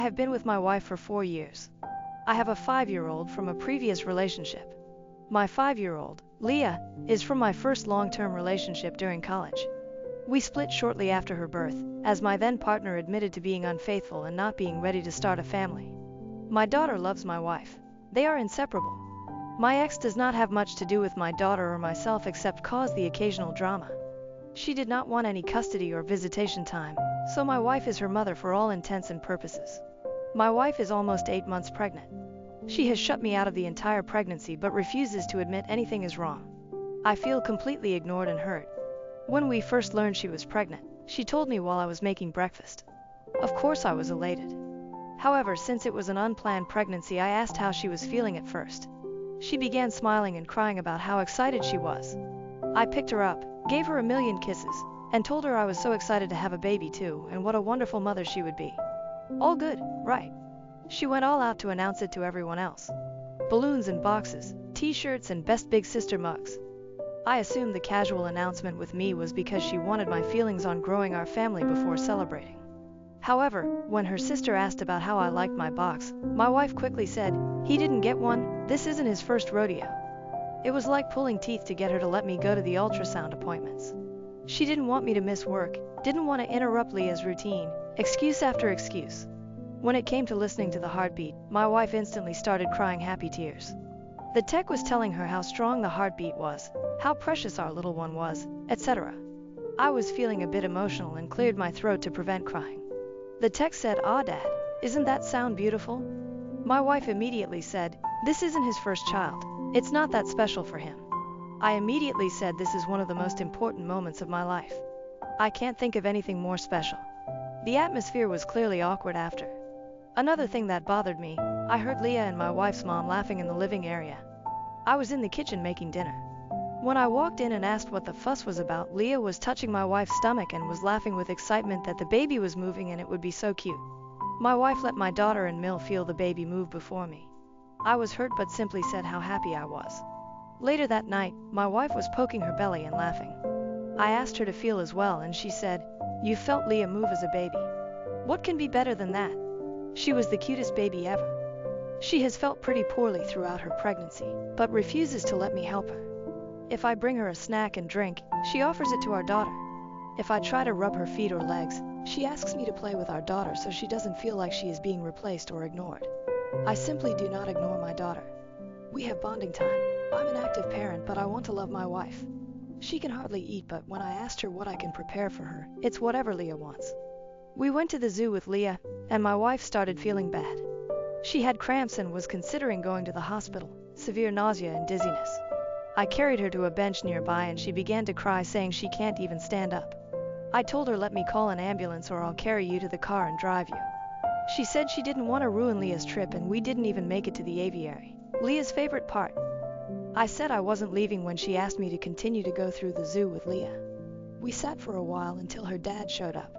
I have been with my wife for 4 years. I have a 5-year-old from a previous relationship. My 5-year-old, Leah, is from my first long-term relationship during college. We split shortly after her birth, as my then partner admitted to being unfaithful and not being ready to start a family. My daughter loves my wife. They are inseparable. My ex does not have much to do with my daughter or myself except cause the occasional drama. She did not want any custody or visitation time, so my wife is her mother for all intents and purposes. My wife is almost 8 months pregnant. She has shut me out of the entire pregnancy but refuses to admit anything is wrong. I feel completely ignored and hurt. When we first learned she was pregnant, she told me while I was making breakfast. Of course I was elated. However, since it was an unplanned pregnancy, I asked how she was feeling at first. She began smiling and crying about how excited she was. I picked her up, gave her a million kisses, and told her I was so excited to have a baby too and what a wonderful mother she would be. All good, right? She went all out to announce it to everyone else. Balloons and boxes, t-shirts and best big sister mugs. I assumed the casual announcement with me was because she wanted my feelings on growing our family before celebrating. However, when her sister asked about how I liked my box, my wife quickly said, "He didn't get one, this isn't his first rodeo." It was like pulling teeth to get her to let me go to the ultrasound appointments. She didn't want me to miss work, didn't want to interrupt Leah's routine, excuse after excuse. When it came to listening to the heartbeat, my wife instantly started crying happy tears. The tech was telling her how strong the heartbeat was, how precious our little one was, etc. I was feeling a bit emotional and cleared my throat to prevent crying. The tech said, "Ah, Dad, isn't that sound beautiful?" My wife immediately said, "This isn't his first child. It's not that special for him." I immediately said, "This is one of the most important moments of my life. I can't think of anything more special." The atmosphere was clearly awkward after. Another thing that bothered me, I heard Leah and my wife's mom laughing in the living area. I was in the kitchen making dinner. When I walked in and asked what the fuss was about, Leah was touching my wife's stomach and was laughing with excitement that the baby was moving and it would be so cute. My wife let my daughter and Mill feel the baby move before me. I was hurt but simply said how happy I was. Later that night, my wife was poking her belly and laughing. I asked her to feel as well and she said, "You felt Leah move as a baby. What can be better than that? She was the cutest baby ever." She has felt pretty poorly throughout her pregnancy, but refuses to let me help her. If I bring her a snack and drink, she offers it to our daughter. If I try to rub her feet or legs, she asks me to play with our daughter so she doesn't feel like she is being replaced or ignored. I simply do not ignore my daughter. We have bonding time. I'm an active parent, but I want to love my wife. She can hardly eat, but when I asked her what I can prepare for her, it's whatever Leah wants. We went to the zoo with Leah, and my wife started feeling bad. She had cramps and was considering going to the hospital, severe nausea and dizziness. I carried her to a bench nearby and she began to cry, saying she can't even stand up. I told her, "Let me call an ambulance or I'll carry you to the car and drive you." She said she didn't want to ruin Leah's trip and we didn't even make it to the aviary, Leah's favorite part. I said I wasn't leaving when she asked me to continue to go through the zoo with Leah. We sat for a while until her dad showed up.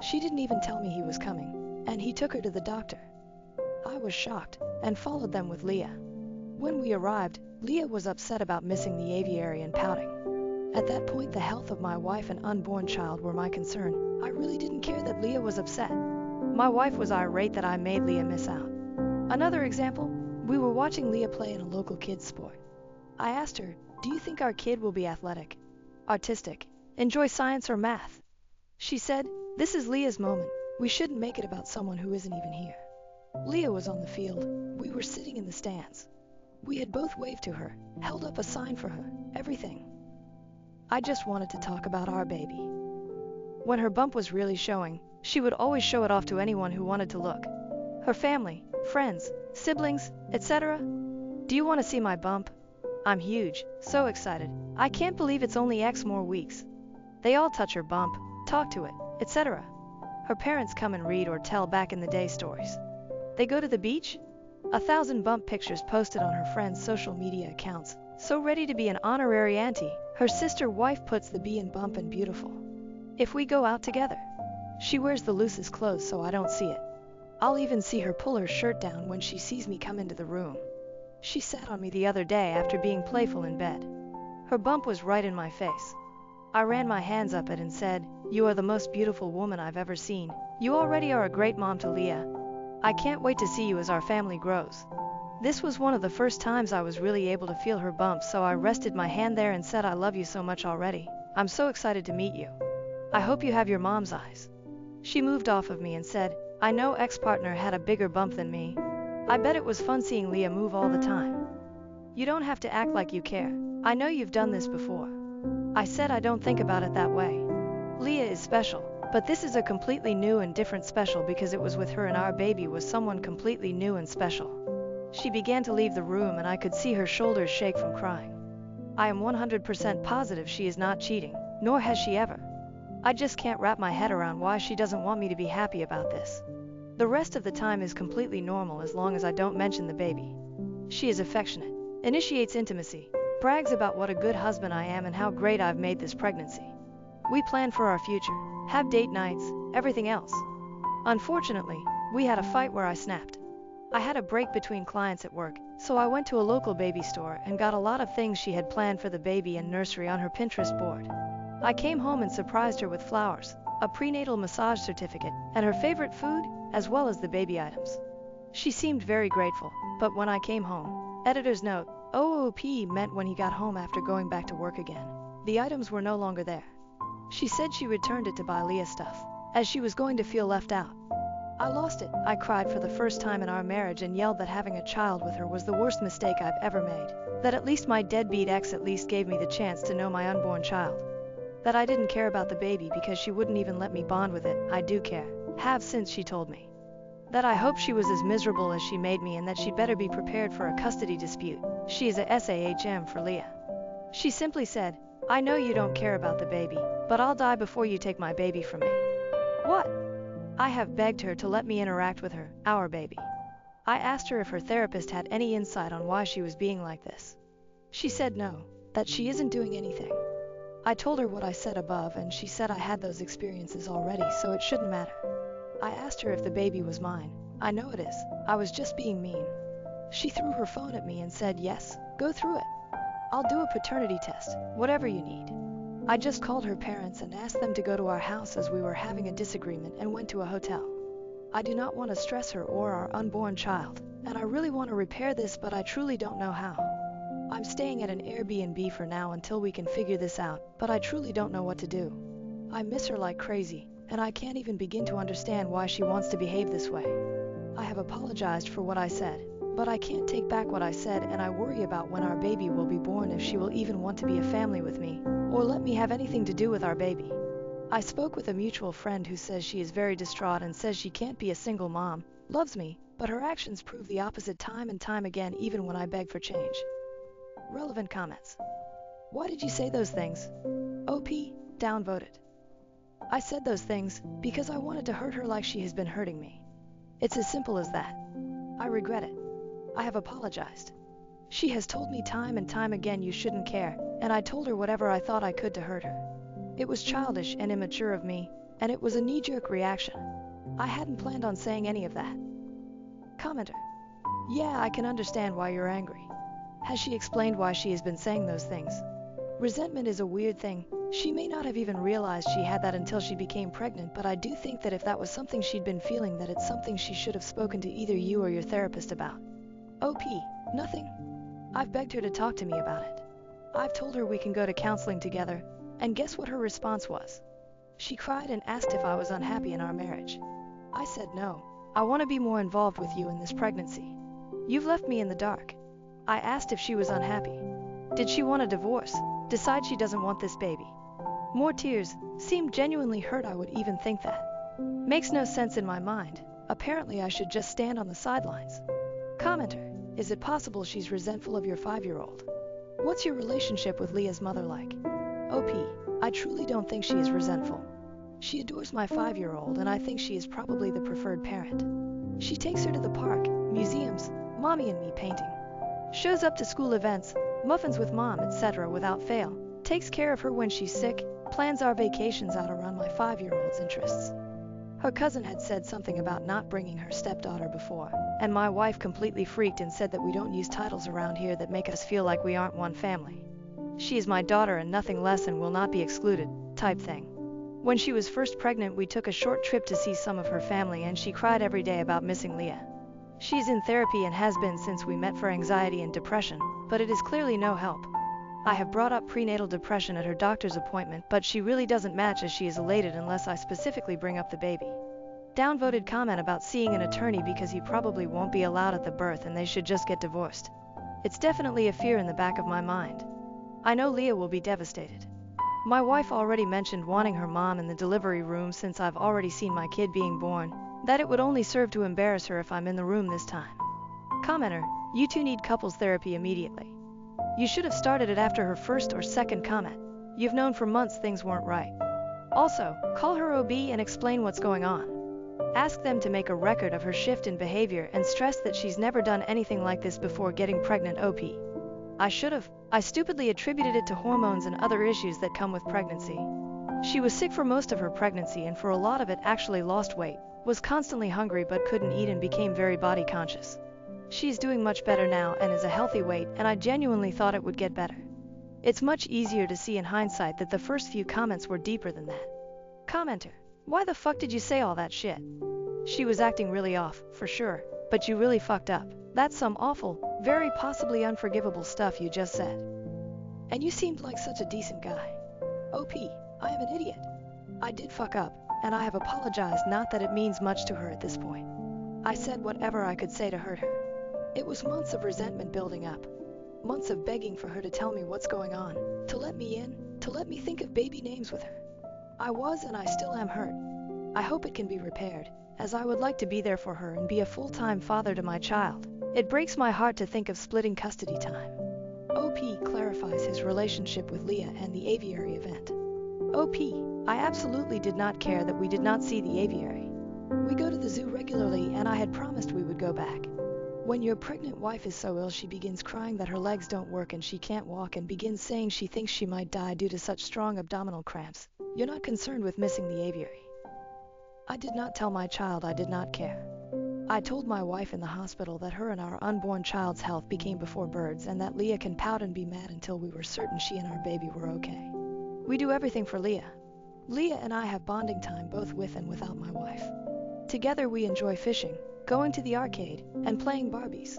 She didn't even tell me he was coming, and he took her to the doctor. I was shocked and followed them with Leah. When we arrived, Leah was upset about missing the aviary and pouting. At that point, the health of my wife and unborn child were my concern. I really didn't care that Leah was upset. My wife was irate that I made Leah miss out. Another example, we were watching Leah play in a local kids sport. I asked her, "Do you think our kid will be athletic, artistic, enjoy science or math?" She said, "This is Leah's moment. We shouldn't make it about someone who isn't even here." Leah was on the field. We were sitting in the stands. We had both waved to her, held up a sign for her, everything. I just wanted to talk about our baby. When her bump was really showing, she would always show it off to anyone who wanted to look. Her family, friends, siblings, etc. "Do you want to see my bump? I'm huge, so excited. I can't believe it's only X more weeks." They all touch her bump, talk to it, etc. Her parents come and read or tell back in the day stories. They go to the beach? 1,000 bump pictures posted on her friends' social media accounts, so ready to be an honorary auntie. Her sister wife puts the B in bump and beautiful. If we go out together, she wears the loosest clothes so I don't see it. I'll even see her pull her shirt down when she sees me come into the room. She sat on me the other day after being playful in bed. Her bump was right in my face. I ran my hands up it and said, "You are the most beautiful woman I've ever seen. You already are a great mom to Leah." I can't wait to see you as our family grows. This was one of the first times I was really able to feel her bump, so I rested my hand there and said, I love you so much already. I'm so excited to meet you. I hope you have your mom's eyes. She moved off of me and said, I know ex-partner had a bigger bump than me. I bet it was fun seeing Leah move all the time. You don't have to act like you care. I know you've done this before. I said I don't think about it that way. Leah is special, but this is a completely new and different special because it was with her and our baby was someone completely new and special. She began to leave the room and I could see her shoulders shake from crying. I am 100% positive she is not cheating, nor has she ever. I just can't wrap my head around why she doesn't want me to be happy about this. The rest of the time is completely normal as long as I don't mention the baby. She is affectionate, initiates intimacy, brags about what a good husband I am and how great I've made this pregnancy. We plan for our future, have date nights, everything else. Unfortunately, we had a fight where I snapped. I had a break between clients at work, so I went to a local baby store and got a lot of things she had planned for the baby and nursery on her Pinterest board. I came home and surprised her with flowers, a prenatal massage certificate, and her favorite food, as well as the baby items. She seemed very grateful, but when I came home, editor's note, OOP meant when he got home after going back to work again, the items were no longer there. She said she returned it to buy Leah stuff, as she was going to feel left out. I lost it. I cried for the first time in our marriage and yelled that having a child with her was the worst mistake I've ever made, that at least my deadbeat ex at least gave me the chance to know my unborn child. That I didn't care about the baby because she wouldn't even let me bond with it. I do care, have since she told me. That I hope she was as miserable as she made me and that she'd better be prepared for a custody dispute. She is a SAHM for Leah. She simply said, I know you don't care about the baby, but I'll die before you take my baby from me. What? I have begged her to let me interact with her, our baby. I asked her if her therapist had any insight on why she was being like this. She said no, that she isn't doing anything. I told her what I said above and she said I had those experiences already, so it shouldn't matter. I asked her if the baby was mine. I know it is. I was just being mean. She threw her phone at me and said, yes, go through it. I'll do a paternity test, whatever you need. I just called her parents and asked them to go to our house as we were having a disagreement and went to a hotel. I do not want to stress her or our unborn child, and I really want to repair this, but I truly don't know how. I'm staying at an Airbnb for now until we can figure this out, but I truly don't know what to do. I miss her like crazy, and I can't even begin to understand why she wants to behave this way. I have apologized for what I said, but I can't take back what I said, and I worry about when our baby will be born if she will even want to be a family with me, or let me have anything to do with our baby. I spoke with a mutual friend who says she is very distraught and says she can't be a single mom, loves me, but her actions prove the opposite time and time again even when I beg for change. Relevant comments. Why did you say those things? OP, downvoted. I said those things because I wanted to hurt her like she has been hurting me. It's as simple as that. I regret it. I have apologized. She has told me time and time again you shouldn't care, and I told her whatever I thought I could to hurt her. It was childish and immature of me, and it was a knee-jerk reaction. I hadn't planned on saying any of that. Commenter. Yeah, I can understand why you're angry. Has she explained why she has been saying those things? Resentment is a weird thing. She may not have even realized she had that until she became pregnant, but I do think that if that was something she'd been feeling, that it's something she should have spoken to either you or your therapist about. OP, nothing. I've begged her to talk to me about it. I've told her we can go to counseling together, and guess what her response was? She cried and asked if I was unhappy in our marriage. I said no. I want to be more involved with you in this pregnancy. You've left me in the dark. I asked if she was unhappy. Did she want a divorce? Decide she doesn't want this baby? More tears. Seemed genuinely hurt. I would even think that. Makes no sense in my mind. Apparently I should just stand on the sidelines. Commenter. Is it possible she's resentful of your 5-year-old? What's your relationship with Leah's mother like? OP. I truly don't think she is resentful. She adores my 5-year-old and I think she is probably the preferred parent. She takes her to the park, museums, mommy and me painting. Shows up to school events, muffins with mom, etc. without fail. Takes care of her when she's sick, plans our vacations out around my 5-year-old's interests. Her cousin had said something about not bringing her stepdaughter before, and my wife completely freaked and said that we don't use titles around here that make us feel like we aren't one family. She is my daughter and nothing less and will not be excluded, type thing. When she was first pregnant, we took a short trip to see some of her family and she cried every day about missing Leah. She's in therapy and has been since we met for anxiety and depression, but it is clearly no help. I have brought up prenatal depression at her doctor's appointment, but she really doesn't match as she is elated unless I specifically bring up the baby. Downvoted comment about seeing an attorney because he probably won't be allowed at the birth and they should just get divorced. It's definitely a fear in the back of my mind. I know Leah will be devastated. My wife already mentioned wanting her mom in the delivery room since I've already seen my kid being born, that it would only serve to embarrass her if I'm in the room this time. Commenter, you two need couples therapy immediately. You should have started it after her first or second comment. You've known for months things weren't right. Also, call her OB and explain what's going on. Ask them to make a record of her shift in behavior and stress that she's never done anything like this before getting pregnant. OP. I stupidly attributed it to hormones and other issues that come with pregnancy. She was sick for most of her pregnancy and for a lot of it actually lost weight, was constantly hungry but couldn't eat and became very body conscious. She's doing much better now and is a healthy weight, and I genuinely thought it would get better. It's much easier to see in hindsight that the first few comments were deeper than that. Commenter, why the fuck did you say all that shit? She was acting really off, for sure, but you really fucked up. That's some awful, very possibly unforgivable stuff you just said. And you seemed like such a decent guy. OP, I am an idiot. I did fuck up, and I have apologized, not that it means much to her at this point. I said whatever I could say to hurt her. It was months of resentment building up. Months of begging for her to tell me what's going on, to let me in, to let me think of baby names with her. I was and I still am hurt. I hope it can be repaired, as I would like to be there for her and be a full-time father to my child. It breaks my heart to think of splitting custody time. OP clarifies his relationship with Leah and the aviary event. OP, I absolutely did not care that we did not see the aviary. We go to the zoo regularly and I had promised we would go back. When your pregnant wife is so ill she begins crying that her legs don't work and she can't walk and begins saying she thinks she might die due to such strong abdominal cramps. You're not concerned with missing the aviary. I did not tell my child I did not care. I told my wife in the hospital that her and our unborn child's health became before birds and that Leah can pout and be mad until we were certain she and our baby were okay. We do everything for Leah. Leah and I have bonding time both with and without my wife. Together we enjoy fishing, going to the arcade, and playing Barbies.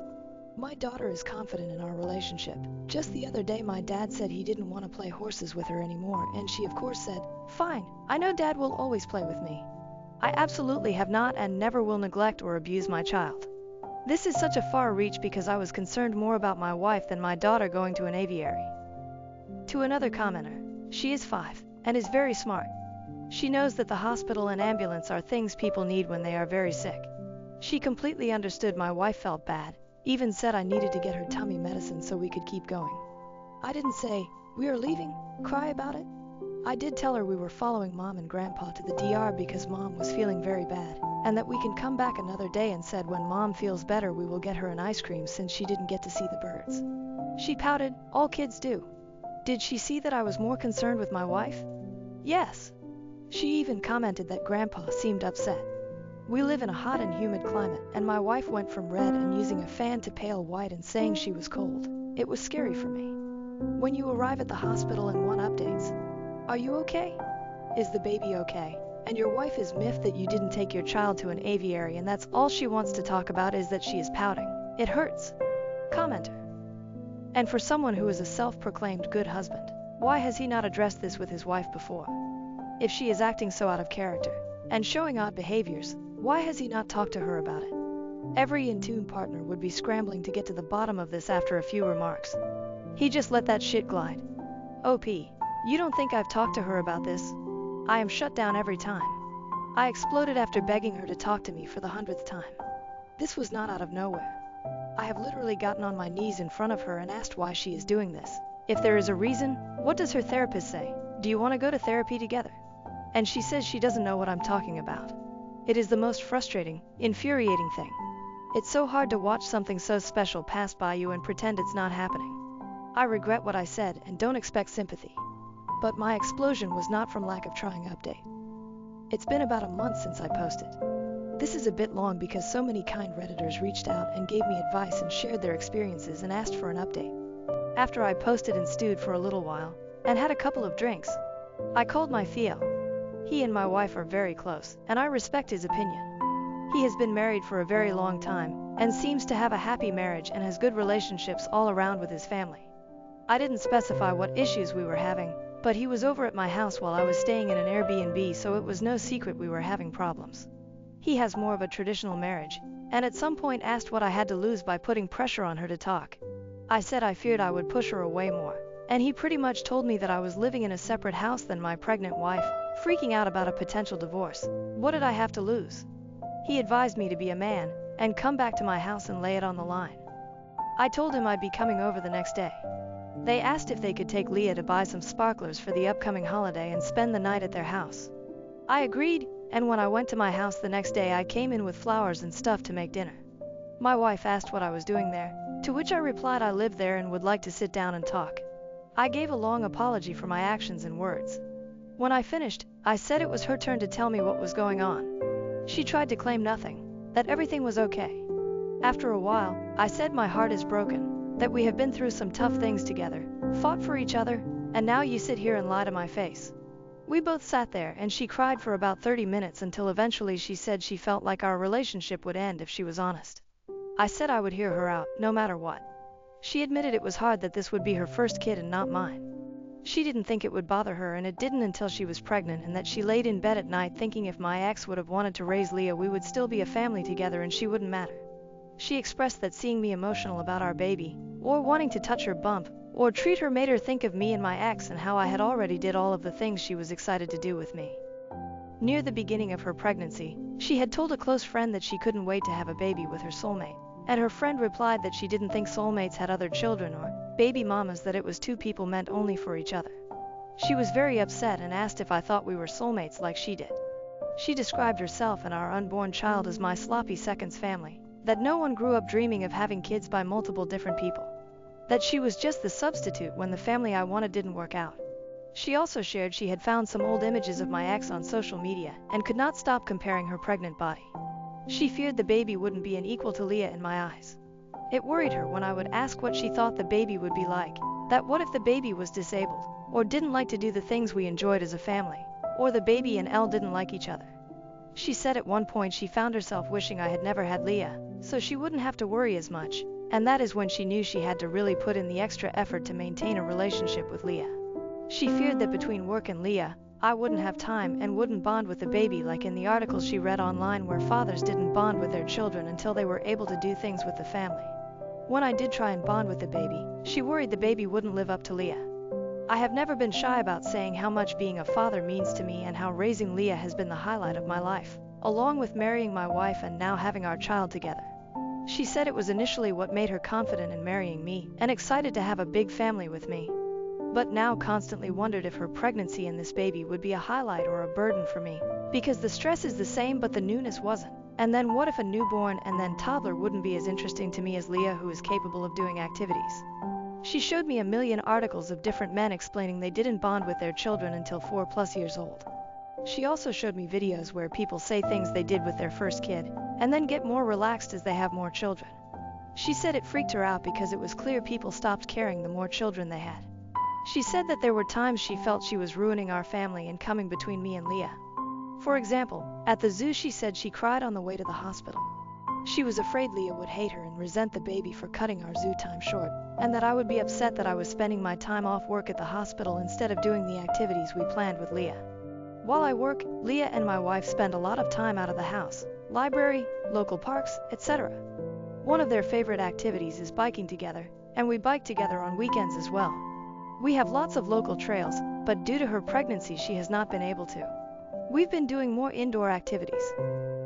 My daughter is confident in our relationship. Just the other day my dad said he didn't want to play horses with her anymore, and she of course said, "Fine, I know Dad will always play with me." I absolutely have not and never will neglect or abuse my child. This is such a far reach because I was concerned more about my wife than my daughter going to an aviary. To another commenter, she is 5 and is very smart. She knows that the hospital and ambulance are things people need when they are very sick. She completely understood my wife felt bad, even said I needed to get her tummy medicine so we could keep going. I didn't say, "We are leaving," cry about it. I did tell her we were following Mom and Grandpa to the DR because Mom was feeling very bad, and that we can come back another day, and said when Mom feels better we will get her an ice cream since she didn't get to see the birds. She pouted, all kids do. Did she see that I was more concerned with my wife? Yes. She even commented that Grandpa seemed upset. We live in a hot and humid climate, and my wife went from red and using a fan to pale white and saying she was cold. It was scary for me. When you arrive at the hospital and want updates, are you okay? Is the baby okay? And your wife is miffed that you didn't take your child to an aviary, and that's all she wants to talk about is that she is pouting. It hurts. Commenter. And for someone who is a self-proclaimed good husband, why has he not addressed this with his wife before? If she is acting so out of character and showing odd behaviors, why has he not talked to her about it? Every in-tune partner would be scrambling to get to the bottom of this after a few remarks. He just let that shit glide. OP, you don't think I've talked to her about this? I am shut down every time. I exploded after begging her to talk to me for the 100th time. This was not out of nowhere. I have literally gotten on my knees in front of her and asked why she is doing this. If there is a reason, what does her therapist say? Do you want to go to therapy together? And she says she doesn't know what I'm talking about. It is the most frustrating, infuriating thing. It's so hard to watch something so special pass by you and pretend it's not happening. I regret what I said and don't expect sympathy. But my explosion was not from lack of trying update. It's been about a month since I posted. This is a bit long because so many kind Redditors reached out and gave me advice and shared their experiences and asked for an update. After I posted and stewed for a little while, and had a couple of drinks, I called my Theo. He and my wife are very close, and I respect his opinion. He has been married for a very long time, and seems to have a happy marriage and has good relationships all around with his family. I didn't specify what issues we were having, but he was over at my house while I was staying in an Airbnb, so it was no secret we were having problems. He has more of a traditional marriage, and at some point asked what I had to lose by putting pressure on her to talk. I said I feared I would push her away more, and he pretty much told me that I was living in a separate house than my pregnant wife, freaking out about a potential divorce. What did I have to lose? He advised me to be a man, and come back to my house and lay it on the line. I told him I'd be coming over the next day. They asked if they could take Leah to buy some sparklers for the upcoming holiday and spend the night at their house. I agreed, and when I went to my house the next day I came in with flowers and stuff to make dinner. My wife asked what I was doing there, to which I replied I lived there and would like to sit down and talk. I gave a long apology for my actions and words. When I finished, I said it was her turn to tell me what was going on. She tried to claim nothing, that everything was okay. After a while, I said my heart is broken, that we have been through some tough things together, fought for each other, and now you sit here and lie to my face. We both sat there and she cried for about 30 minutes until eventually she said she felt like our relationship would end if she was honest. I said I would hear her out, no matter what. She admitted it was hard that this would be her first kid and not mine. She didn't think it would bother her, and it didn't until she was pregnant, and that she laid in bed at night thinking if my ex would have wanted to raise Leah we would still be a family together and she wouldn't matter. She expressed that seeing me emotional about our baby, or wanting to touch her bump, or treat her made her think of me and my ex and how I had already did all of the things she was excited to do with me. Near the beginning of her pregnancy, she had told a close friend that she couldn't wait to have a baby with her soulmate, and her friend replied that she didn't think soulmates had other children or baby mamas, that it was two people meant only for each other. She was very upset and asked if I thought we were soulmates like she did. She described herself and our unborn child as my sloppy seconds family, that no one grew up dreaming of having kids by multiple different people, that she was just the substitute when the family I wanted didn't work out. She also shared she had found some old images of my ex on social media and could not stop comparing her pregnant body. She feared the baby wouldn't be an equal to Leah in my eyes. It worried her when I would ask what she thought the baby would be like, that what if the baby was disabled, or didn't like to do the things we enjoyed as a family, or the baby and Elle didn't like each other. She said at one point she found herself wishing I had never had Leah, so she wouldn't have to worry as much, and that is when she knew she had to really put in the extra effort to maintain a relationship with Leah. She feared that between work and Leah, I wouldn't have time and wouldn't bond with the baby like in the articles she read online where fathers didn't bond with their children until they were able to do things with the family. When I did try and bond with the baby, she worried the baby wouldn't live up to Leah. I have never been shy about saying how much being a father means to me and how raising Leah has been the highlight of my life, along with marrying my wife and now having our child together. She said it was initially what made her confident in marrying me and excited to have a big family with me, but now constantly wondered if her pregnancy and this baby would be a highlight or a burden for me, because the stress is the same but the newness wasn't. And then what if a newborn and then toddler wouldn't be as interesting to me as Leah, who is capable of doing activities? She showed me a million articles of different men explaining they didn't bond with their children until 4+ years old. She also showed me videos where people say things they did with their first kid, and then get more relaxed as they have more children. She said it freaked her out because it was clear people stopped caring the more children they had. She said that there were times she felt she was ruining our family and coming between me and Leah. For example, at the zoo she said she cried on the way to the hospital. She was afraid Leah would hate her and resent the baby for cutting our zoo time short, and that I would be upset that I was spending my time off work at the hospital instead of doing the activities we planned with Leah. While I work, Leah and my wife spend a lot of time out of the house, library, local parks, etc. One of their favorite activities is biking together, and we bike together on weekends as well. We have lots of local trails, but due to her pregnancy she has not been able to. We've been doing more indoor activities.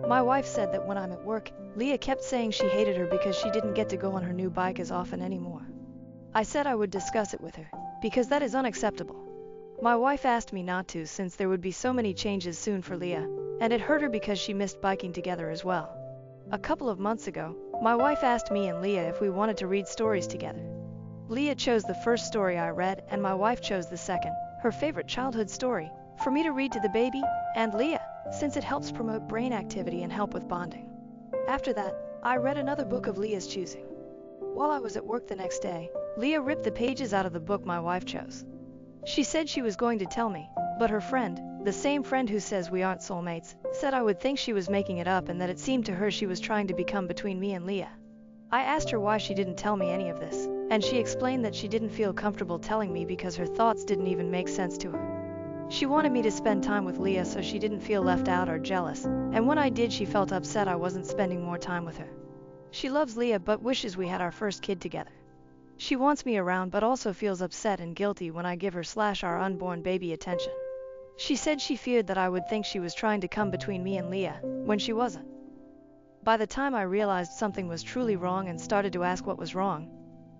My wife said that when I'm at work, Leah kept saying she hated her because she didn't get to go on her new bike as often anymore. I said I would discuss it with her, because that is unacceptable. My wife asked me not to since there would be so many changes soon for Leah, and it hurt her because she missed biking together as well. A couple of months ago, my wife asked me and Leah if we wanted to read stories together. Leah chose the first story I read and my wife chose the second, her favorite childhood story, for me to read to the baby and Leah, since it helps promote brain activity and help with bonding. After that, I read another book of Leah's choosing. While I was at work the next day, Leah ripped the pages out of the book my wife chose. She said she was going to tell me, But her friend, the same friend who says we aren't soulmates, said I would think she was making it up and that it seemed to her she was trying to become between me and Leah. I asked her why she didn't tell me any of this, and she explained that she didn't feel comfortable telling me because her thoughts didn't even make sense to her. She wanted me to spend time with Leah so she didn't feel left out or jealous, and when I did she felt upset I wasn't spending more time with her. She loves Leah but wishes we had our first kid together. She wants me around but also feels upset and guilty when I give her/our unborn baby attention. She said she feared that I would think she was trying to come between me and Leah, when she wasn't. By the time I realized something was truly wrong and started to ask what was wrong,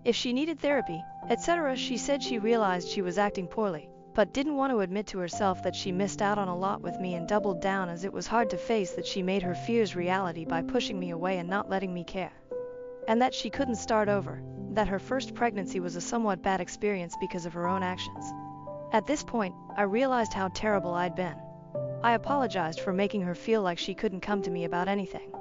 if she needed therapy, etc., she said she realized she was acting poorly, but didn't want to admit to herself that she missed out on a lot with me and doubled down as it was hard to face that she made her fears reality by pushing me away and not letting me care. And that she couldn't start over, that her first pregnancy was a somewhat bad experience because of her own actions. At this point, I realized how terrible I'd been. I apologized for making her feel like she couldn't come to me about anything.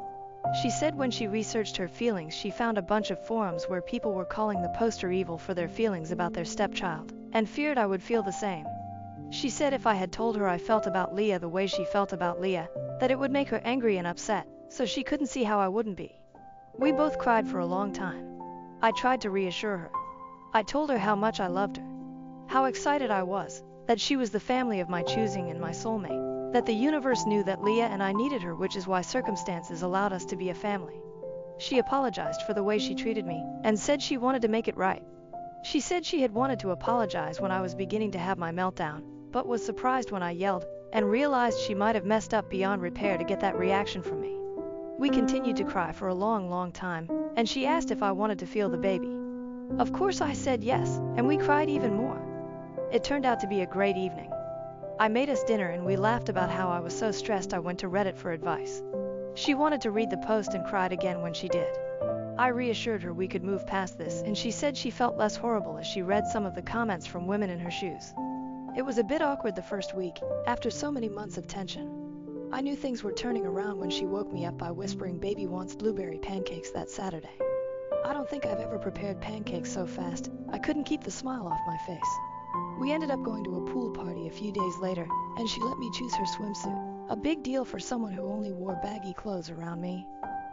She said when she researched her feelings she found a bunch of forums where people were calling the poster evil for their feelings about their stepchild, and feared I would feel the same. She said if I had told her I felt about Leah the way she felt about Leah, that it would make her angry and upset, so she couldn't see how I wouldn't be. We both cried for a long time. I tried to reassure her. I told her how much I loved her, how excited I was, that she was the family of my choosing and my soulmate, that the universe knew that Leah and I needed her, which is why circumstances allowed us to be a family. She apologized for the way she treated me, and said she wanted to make it right. She said she had wanted to apologize when I was beginning to have my meltdown, but was surprised when I yelled, and realized she might have messed up beyond repair to get that reaction from me. We continued to cry for a long time, and she asked if I wanted to feel the baby. Of course I said yes, and we cried even more. It turned out to be a great evening. I made us dinner and we laughed about how I was so stressed I went to Reddit for advice. She wanted to read the post and cried again when she did. I reassured her we could move past this, and she said she felt less horrible as she read some of the comments from women in her shoes. It was a bit awkward the first week, after so many months of tension. I knew things were turning around when she woke me up by whispering baby wants blueberry pancakes that Saturday. I don't think I've ever prepared pancakes so fast, I couldn't keep the smile off my face. We ended up going to a pool party a few days later, and she let me choose her swimsuit, a big deal for someone who only wore baggy clothes around me.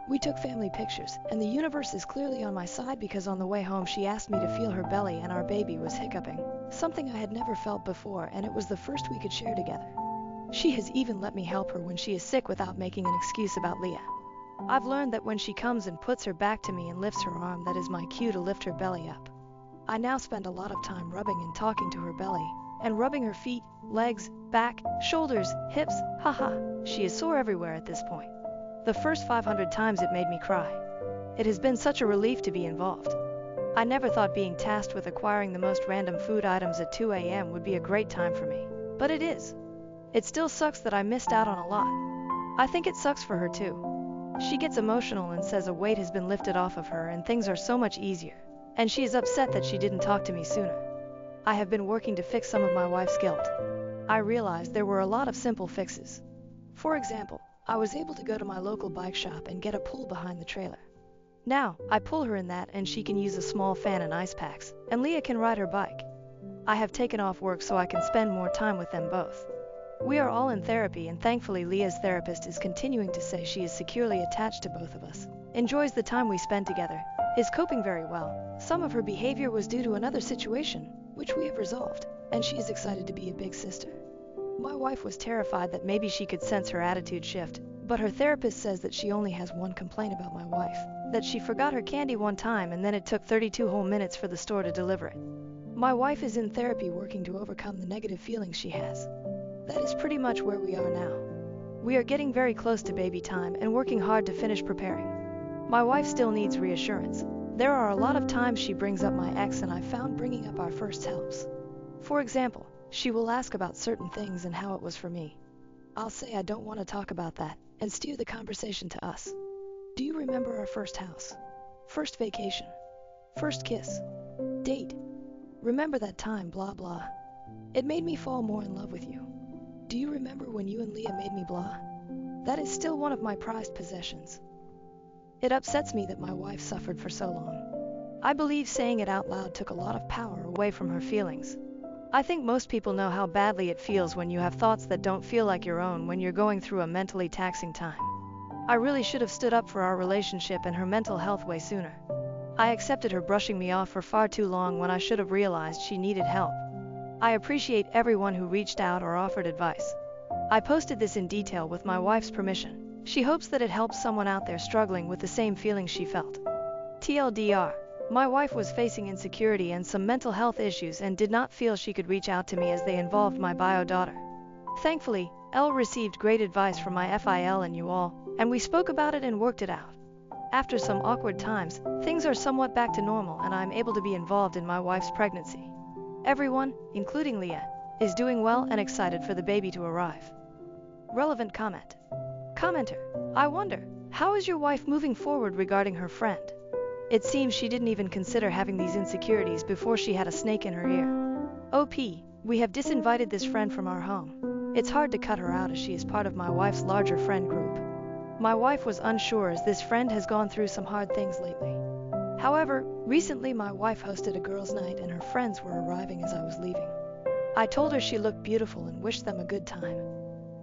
We took family pictures, and the universe is clearly on my side because on the way home she asked me to feel her belly and our baby was hiccuping, something I had never felt before, and it was the first we could share together. She has even let me help her when she is sick without making an excuse about Leah. I've learned that when she comes and puts her back to me and lifts her arm, that is my cue to lift her belly up. I now spend a lot of time rubbing and talking to her belly, and rubbing her feet, legs, back, shoulders, hips, haha, she is sore everywhere at this point. The first 500 times it made me cry. It has been such a relief to be involved. I never thought being tasked with acquiring the most random food items at 2 a.m. would be a great time for me, but it is. It still sucks that I missed out on a lot. I think it sucks for her too. She gets emotional and says a weight has been lifted off of her and things are so much easier, and she is upset that she didn't talk to me sooner. I have been working to fix some of my wife's guilt. I realized there were a lot of simple fixes. For example, I was able to go to my local bike shop and get a pull behind the trailer. Now, I pull her in that and she can use a small fan and ice packs, and Leah can ride her bike. I have taken off work so I can spend more time with them both. We are all in therapy, and thankfully Leah's therapist is continuing to say she is securely attached to both of us, enjoys the time we spend together, is coping very well. Some of her behavior was due to another situation, which we have resolved, and she is excited to be a big sister. My wife was terrified that maybe she could sense her attitude shift, but her therapist says that she only has one complaint about my wife, that she forgot her candy one time and then it took 32 whole minutes for the store to deliver it. My wife is in therapy working to overcome the negative feelings she has. That is pretty much where we are now. We are getting very close to baby time and working hard to finish preparing. My wife still needs reassurance. There are a lot of times she brings up my ex, and I found bringing up our first helps. For example, she will ask about certain things and how it was for me. I'll say I don't want to talk about that, and steer the conversation to us. Do you remember our first house? First vacation? First kiss? Date? Remember that time, blah blah. It made me fall more in love with you. Do you remember when you and Leah made me blah? That is still one of my prized possessions. It upsets me that my wife suffered for so long. I believe saying it out loud took a lot of power away from her feelings. I think most people know how badly it feels when you have thoughts that don't feel like your own when you're going through a mentally taxing time. I really should have stood up for our relationship and her mental health way sooner. I accepted her brushing me off for far too long when I should have realized she needed help. I appreciate everyone who reached out or offered advice. I posted this in detail with my wife's permission. She hopes that it helps someone out there struggling with the same feelings she felt. TLDR. My wife was facing insecurity and some mental health issues and did not feel she could reach out to me as they involved my bio daughter. Thankfully, Elle received great advice from my FIL and you all, and we spoke about it and worked it out. After some awkward times, things are somewhat back to normal and I'm able to be involved in my wife's pregnancy. Everyone, including Leah, is doing well and excited for the baby to arrive. Relevant comment. Commenter. I wonder, how is your wife moving forward regarding her friend? It seems she didn't even consider having these insecurities before she had a snake in her ear. OP, we have disinvited this friend from our home. It's hard to cut her out as she is part of my wife's larger friend group. My wife was unsure as this friend has gone through some hard things lately. However, recently my wife hosted a girls' night and her friends were arriving as I was leaving. I told her she looked beautiful and wished them a good time.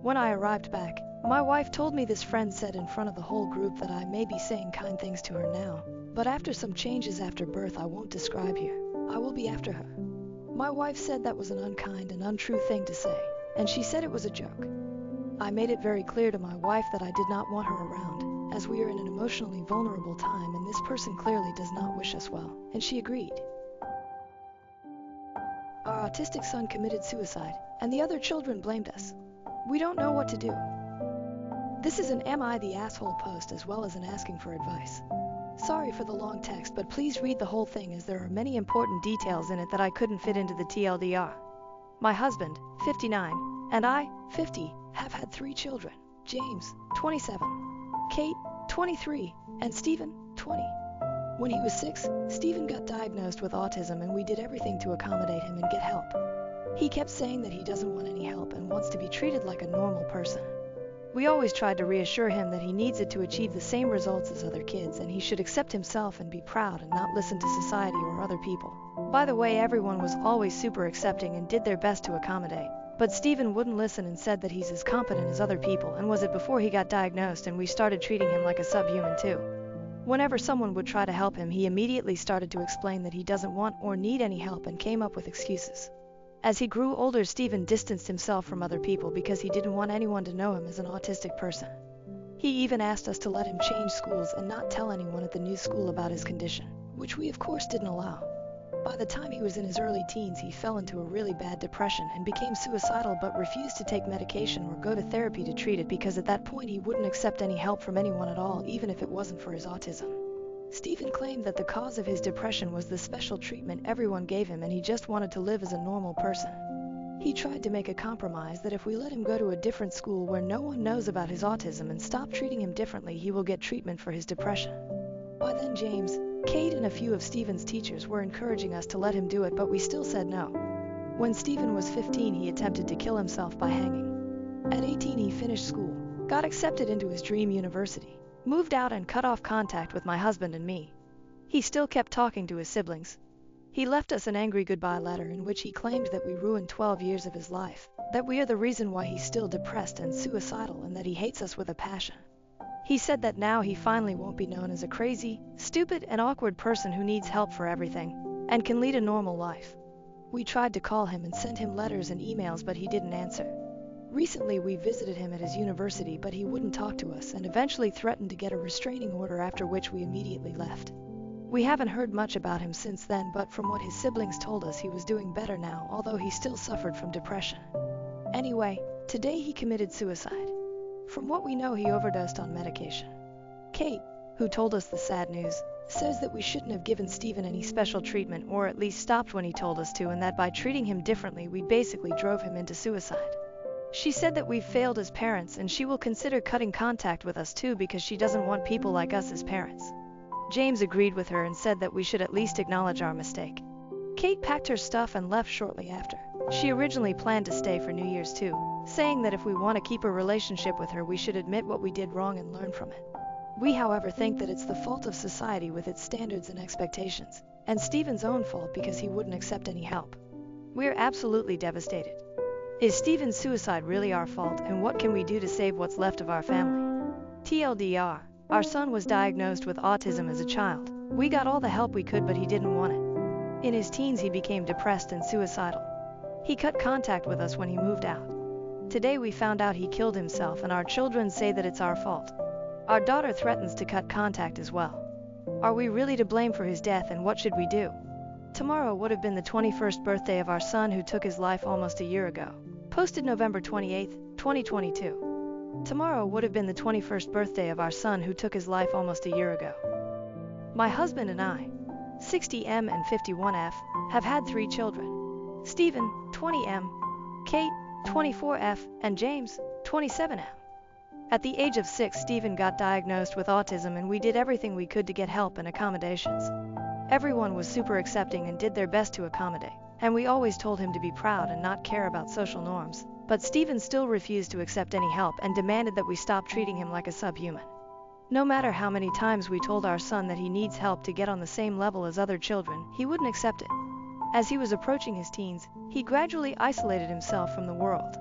When I arrived back, my wife told me this friend said in front of the whole group that I may be saying kind things to her now, but after some changes after birth I won't describe here. I will be after her. My wife said that was an unkind and untrue thing to say, and she said it was a joke. I made it very clear to my wife that I did not want her around, as we are in an emotionally vulnerable time and this person clearly does not wish us well, and she agreed. Our autistic son committed suicide, and the other children blamed us. We don't know what to do. This is an Am I the Asshole post as well as an asking for advice. Sorry for the long text, but please read the whole thing as there are many important details in it that I couldn't fit into the TLDR. My husband, 59, and I, 50, have had 3 children. James, 27, Kate, 23, and Stephen, 20. When he was 6, Stephen got diagnosed with autism and we did everything to accommodate him and get help. He kept saying that he doesn't want any help and wants to be treated like a normal person. We always tried to reassure him that he needs it to achieve the same results as other kids and he should accept himself and be proud and not listen to society or other people. By the way, everyone was always super accepting and did their best to accommodate. But Stephen wouldn't listen and said that he's as competent as other people, and was it before he got diagnosed and we started treating him like a subhuman too. Whenever someone would try to help him, he immediately started to explain that he doesn't want or need any help and came up with excuses. As he grew older, Stephen distanced himself from other people because he didn't want anyone to know him as an autistic person. He even asked us to let him change schools and not tell anyone at the new school about his condition, which we of course didn't allow. By the time he was in his early teens, he fell into a really bad depression and became suicidal but refused to take medication or go to therapy to treat it because at that point he wouldn't accept any help from anyone at all, even if it wasn't for his autism. Stephen claimed that the cause of his depression was the special treatment everyone gave him and he just wanted to live as a normal person. He tried to make a compromise that if we let him go to a different school where no one knows about his autism and stop treating him differently, he will get treatment for his depression. By then James, Kate and a few of Stephen's teachers were encouraging us to let him do it, but we still said no. When Stephen was 15, he attempted to kill himself by hanging. At 18, he finished school, got accepted into his dream university, moved out and cut off contact with my husband and me. He still kept talking to his siblings. He left us an angry goodbye letter in which he claimed that we ruined 12 years of his life, that we are the reason why he's still depressed and suicidal, and that he hates us with a passion. He said that now he finally won't be known as a crazy, stupid, and awkward person who needs help for everything, and can lead a normal life. We tried to call him and send him letters and emails, but he didn't answer. Recently we visited him at his university, but he wouldn't talk to us and eventually threatened to get a restraining order, after which we immediately left. We haven't heard much about him since then, but from what his siblings told us, he was doing better now, although he still suffered from depression. Anyway, today he committed suicide. From what we know, he overdosed on medication. Kate, who told us the sad news, says that we shouldn't have given Stephen any special treatment, or at least stopped when he told us to, and that by treating him differently we basically drove him into suicide. She said that we've failed as parents and she will consider cutting contact with us too because she doesn't want people like us as parents. James agreed with her and said that we should at least acknowledge our mistake. Kate packed her stuff and left shortly after. She originally planned to stay for New Year's too, saying that if we want to keep a relationship with her, we should admit what we did wrong and learn from it. We, however, think that it's the fault of society with its standards and expectations, and Stephen's own fault because he wouldn't accept any help. We're absolutely devastated. Is Steven's suicide really our fault, and what can we do to save what's left of our family? TLDR, our son was diagnosed with autism as a child. We got all the help we could, but he didn't want it. In his teens, he became depressed and suicidal. He cut contact with us when he moved out. Today we found out he killed himself, and our children say that it's our fault. Our daughter threatens to cut contact as well. Are we really to blame for his death, and what should we do? Tomorrow would have been the 21st birthday of our son who took his life almost a year ago. Posted November 28, 2022. Tomorrow would have been the 21st birthday of our son who took his life almost a year ago. My husband and I, 60M and 51F, have had 3 children. Stephen, 20M, Kate, 24F, and James, 27M. At the age of 6, Stephen got diagnosed with autism, and we did everything we could to get help and accommodations. Everyone was super accepting and did their best to accommodate, and we always told him to be proud and not care about social norms. But Stephen still refused to accept any help and demanded that we stop treating him like a subhuman. No matter how many times we told our son that he needs help to get on the same level as other children, he wouldn't accept it. As he was approaching his teens, he gradually isolated himself from the world.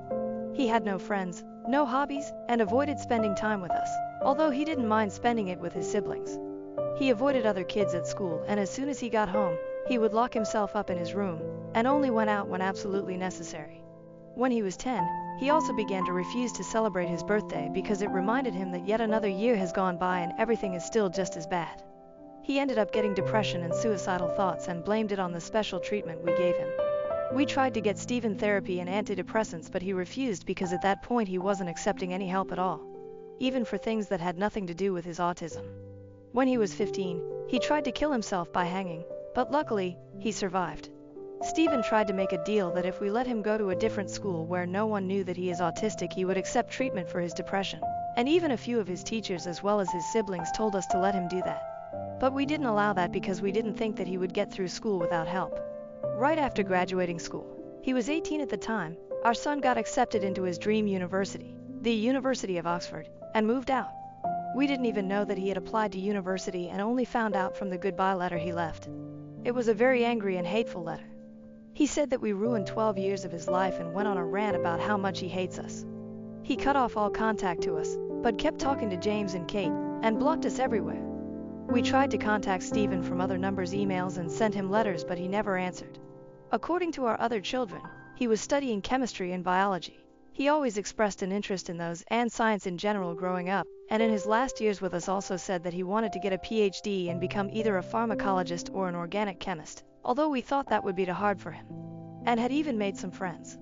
He had no friends, no hobbies, and avoided spending time with us, although he didn't mind spending it with his siblings. He avoided other kids at school, and as soon as he got home, he would lock himself up in his room, and only went out when absolutely necessary. When he was 10, he also began to refuse to celebrate his birthday because it reminded him that yet another year has gone by and everything is still just as bad. He ended up getting depression and suicidal thoughts and blamed it on the special treatment we gave him. We tried to get Stephen therapy and antidepressants, but he refused because at that point he wasn't accepting any help at all, even for things that had nothing to do with his autism. When he was 15, he tried to kill himself by hanging, but luckily, he survived. Stephen tried to make a deal that if we let him go to a different school where no one knew that he is autistic, he would accept treatment for his depression, and even a few of his teachers as well as his siblings told us to let him do that. But we didn't allow that because we didn't think that he would get through school without help. Right after graduating school, he was 18 at the time, our son got accepted into his dream university, the University of Oxford, and moved out. We didn't even know that he had applied to university and only found out from the goodbye letter he left. It was a very angry and hateful letter. He said that we ruined 12 years of his life and went on a rant about how much he hates us. He cut off all contact to us, but kept talking to James and Kate, and blocked us everywhere. We tried to contact Stephen from other numbers, emails, and sent him letters, but he never answered. According to our other children, he was studying chemistry and biology. He always expressed an interest in those and science in general growing up, and in his last years with us also said that he wanted to get a PhD and become either a pharmacologist or an organic chemist, although we thought that would be too hard for him, and had even made some friends.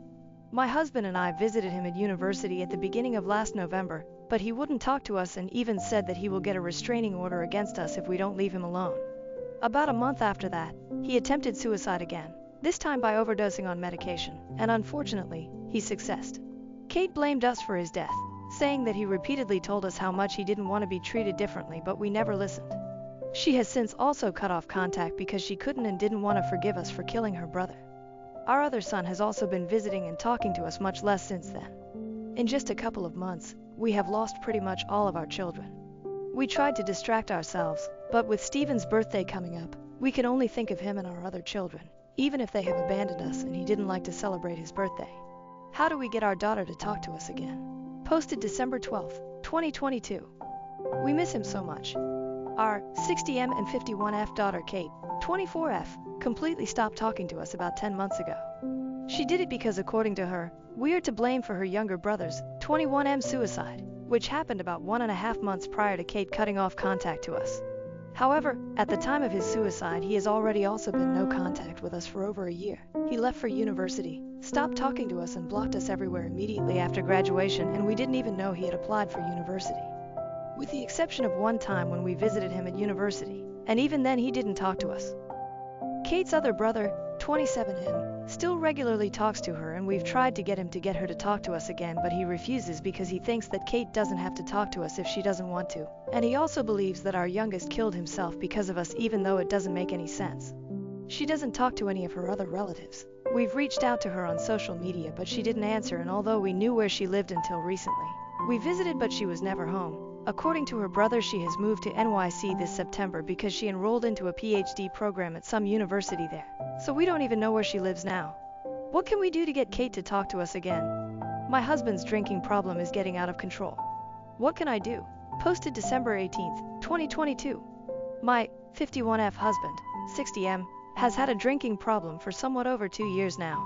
My husband and I visited him at university at the beginning of last November, but he wouldn't talk to us and even said that he will get a restraining order against us if we don't leave him alone. About a month after that, he attempted suicide again, this time by overdosing on medication, and unfortunately, he succeeded. Kate blamed us for his death, saying that he repeatedly told us how much he didn't want to be treated differently, but we never listened. She has since also cut off contact because she couldn't and didn't want to forgive us for killing her brother. Our other son has also been visiting and talking to us much less since then. In just a couple of months, we have lost pretty much all of our children. We tried to distract ourselves, but with Stephen's birthday coming up, we can only think of him and our other children, even if they have abandoned us and he didn't like to celebrate his birthday. How do we get our daughter to talk to us again? Posted December 12, 2022. We miss him so much. Our 60M and 51F daughter Kate, 24F, completely stopped talking to us about 10 months ago. She did it because, according to her, we are to blame for her younger brother's 21M suicide, which happened about 1.5 months prior to Kate cutting off contact to us. However, at the time of his suicide, he has already also been no contact with us for over a year. He left for university, stopped talking to us, and blocked us everywhere immediately after graduation, and we didn't even know he had applied for university. With the exception of one time when we visited him at university, and even then he didn't talk to us. Kate's other brother, 27M, still regularly talks to her, and we've tried to get him to get her to talk to us again, but he refuses because he thinks that Kate doesn't have to talk to us if she doesn't want to, and he also believes that our youngest killed himself because of us, even though it doesn't make any sense. She doesn't talk to any of her other relatives. We've reached out to her on social media, but she didn't answer, and although we knew where she lived until recently, we visited, but she was never home. According to her brother, she has moved to NYC this September because she enrolled into a PhD program at some university there. So we don't even know where she lives now. What can we do to get Kate to talk to us again? My husband's drinking problem is getting out of control. What can I do? Posted December 18th, 2022. My 51F husband, 60M, has had a drinking problem for somewhat over 2 years now.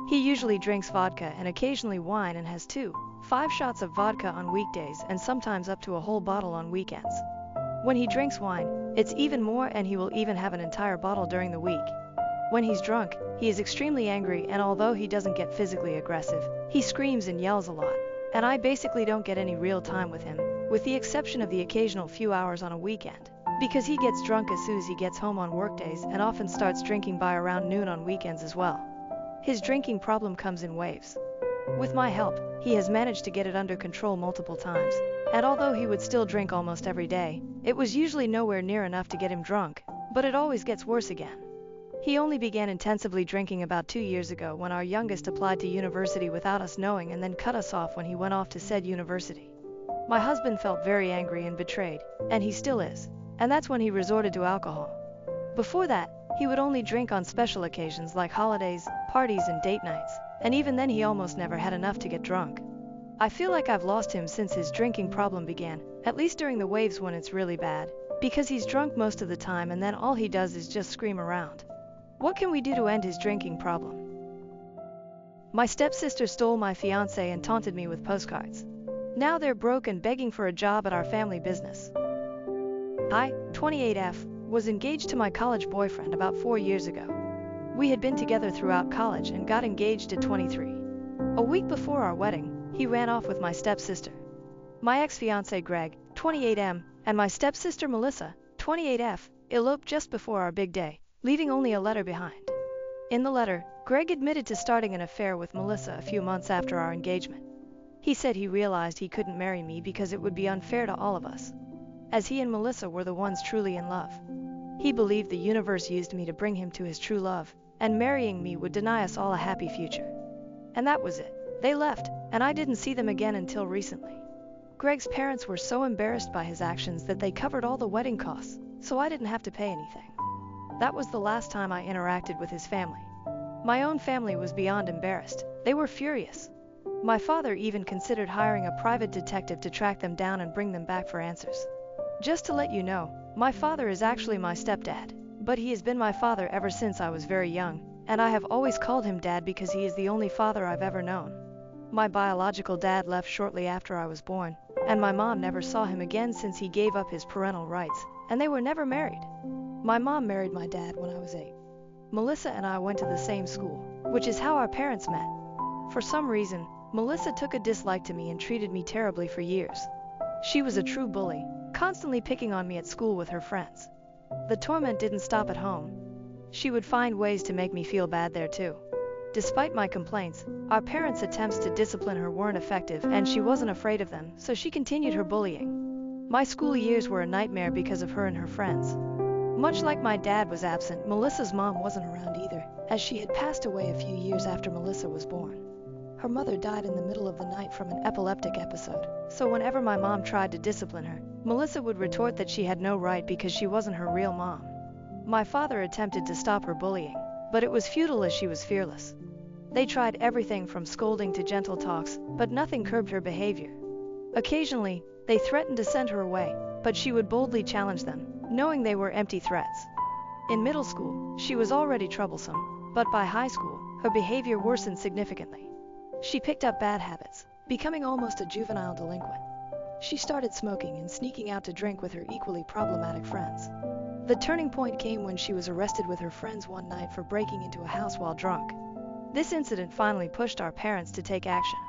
He usually drinks vodka and occasionally wine and has 5 shots of vodka on weekdays and sometimes up to a whole bottle on weekends. When he drinks wine, it's even more, and he will even have an entire bottle during the week. When he's drunk, he is extremely angry, and although he doesn't get physically aggressive, he screams and yells a lot, and I basically don't get any real time with him, with the exception of the occasional few hours on a weekend, because he gets drunk as soon as he gets home on workdays and often starts drinking by around noon on weekends as well. His drinking problem comes in waves. With my help, he has managed to get it under control multiple times, and although he would still drink almost every day, it was usually nowhere near enough to get him drunk, but it always gets worse again. He only began intensively drinking about 2 years ago when our youngest applied to university without us knowing and then cut us off when he went off to said university. My husband felt very angry and betrayed, and he still is, and that's when he resorted to alcohol. Before that, he would only drink on special occasions like holidays, parties and date nights, and even then he almost never had enough to get drunk. I feel like I've lost him since his drinking problem began, at least during the waves when it's really bad, because he's drunk most of the time and then all he does is just scream around. What can we do to end his drinking problem? My stepsister stole my fiance and taunted me with postcards. Now they're broke and begging for a job at our family business. I, 28F, was engaged to my college boyfriend about 4 years ago. We had been together throughout college and got engaged at 23. A week before our wedding, he ran off with my stepsister. My ex-fiance Greg, 28M, and my stepsister Melissa, 28F, eloped just before our big day, leaving only a letter behind. In the letter, Greg admitted to starting an affair with Melissa a few months after our engagement. He said he realized he couldn't marry me because it would be unfair to all of us, as he and Melissa were the ones truly in love. He believed the universe used me to bring him to his true love, and marrying me would deny us all a happy future. And that was it. They left, and I didn't see them again until recently. Greg's parents were so embarrassed by his actions that they covered all the wedding costs, so I didn't have to pay anything. That was the last time I interacted with his family. My own family was beyond embarrassed. They were furious. My father even considered hiring a private detective to track them down and bring them back for answers. Just to let you know, my father is actually my stepdad, but he has been my father ever since I was very young, and I have always called him dad because he is the only father I've ever known. My biological dad left shortly after I was born, and my mom never saw him again since he gave up his parental rights, and they were never married. My mom married my dad when I was 8. Melissa and I went to the same school, which is how our parents met. For some reason, Melissa took a dislike to me and treated me terribly for years. She was a true bully, constantly picking on me at school with her friends. The torment didn't stop at home. She would find ways to make me feel bad there too. Despite my complaints, our parents' attempts to discipline her weren't effective, and she wasn't afraid of them, so she continued her bullying. My school years were a nightmare because of her and her friends. Much like my dad was absent, Melissa's mom wasn't around either, as she had passed away a few years after Melissa was born. Her mother died in the middle of the night from an epileptic episode, so whenever my mom tried to discipline her, Melissa would retort that she had no right because she wasn't her real mom. My father attempted to stop her bullying, but it was futile as she was fearless. They tried everything from scolding to gentle talks, but nothing curbed her behavior. Occasionally, they threatened to send her away, but she would boldly challenge them, knowing they were empty threats. In middle school, she was already troublesome, but by high school, her behavior worsened significantly. She picked up bad habits, becoming almost a juvenile delinquent. She started smoking and sneaking out to drink with her equally problematic friends. The turning point came when she was arrested with her friends one night for breaking into a house while drunk. This incident finally pushed our parents to take action.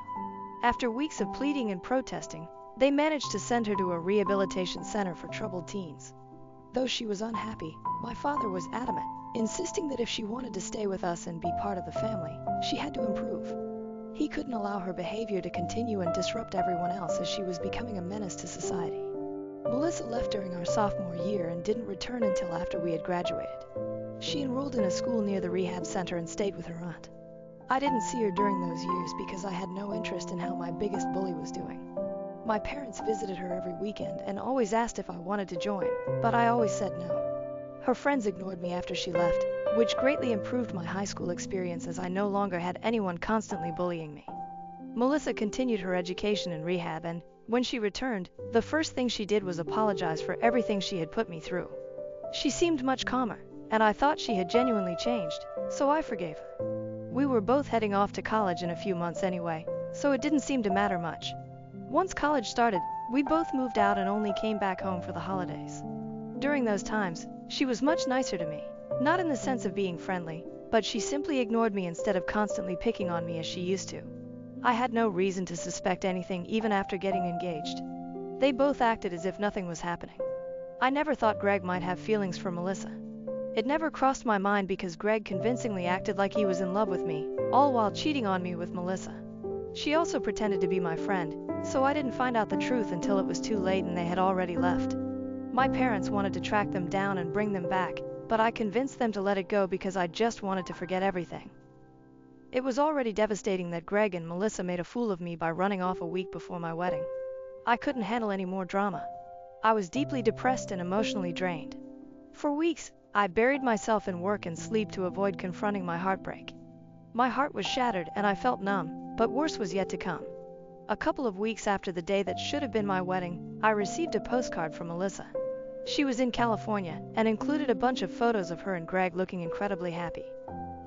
After weeks of pleading and protesting, they managed to send her to a rehabilitation center for troubled teens. Though she was unhappy, my father was adamant, insisting that if she wanted to stay with us and be part of the family, she had to improve. He couldn't allow her behavior to continue and disrupt everyone else, as she was becoming a menace to society. Melissa left during our sophomore year and didn't return until after we had graduated. She enrolled in a school near the rehab center and stayed with her aunt. I didn't see her during those years because I had no interest in how my biggest bully was doing. My parents visited her every weekend and always asked if I wanted to join, but I always said no. Her friends ignored me after she left, which greatly improved my high school experience as I no longer had anyone constantly bullying me. Melissa continued her education in rehab, and when she returned, the first thing she did was apologize for everything she had put me through. She seemed much calmer, and I thought she had genuinely changed, so I forgave her. We were both heading off to college in a few months anyway, so it didn't seem to matter much. Once college started, we both moved out and only came back home for the holidays. During those times, she was much nicer to me, not in the sense of being friendly, but she simply ignored me instead of constantly picking on me as she used to. I had no reason to suspect anything even after getting engaged. They both acted as if nothing was happening. I never thought Greg might have feelings for Melissa. It never crossed my mind because Greg convincingly acted like he was in love with me, all while cheating on me with Melissa. She also pretended to be my friend, so I didn't find out the truth until it was too late and they had already left. My parents wanted to track them down and bring them back, but I convinced them to let it go because I just wanted to forget everything. It was already devastating that Greg and Melissa made a fool of me by running off a week before my wedding. I couldn't handle any more drama. I was deeply depressed and emotionally drained. For weeks, I buried myself in work and sleep to avoid confronting my heartbreak. My heart was shattered and I felt numb, but worse was yet to come. A couple of weeks after the day that should have been my wedding, I received a postcard from Melissa. She was in California and included a bunch of photos of her and Greg looking incredibly happy.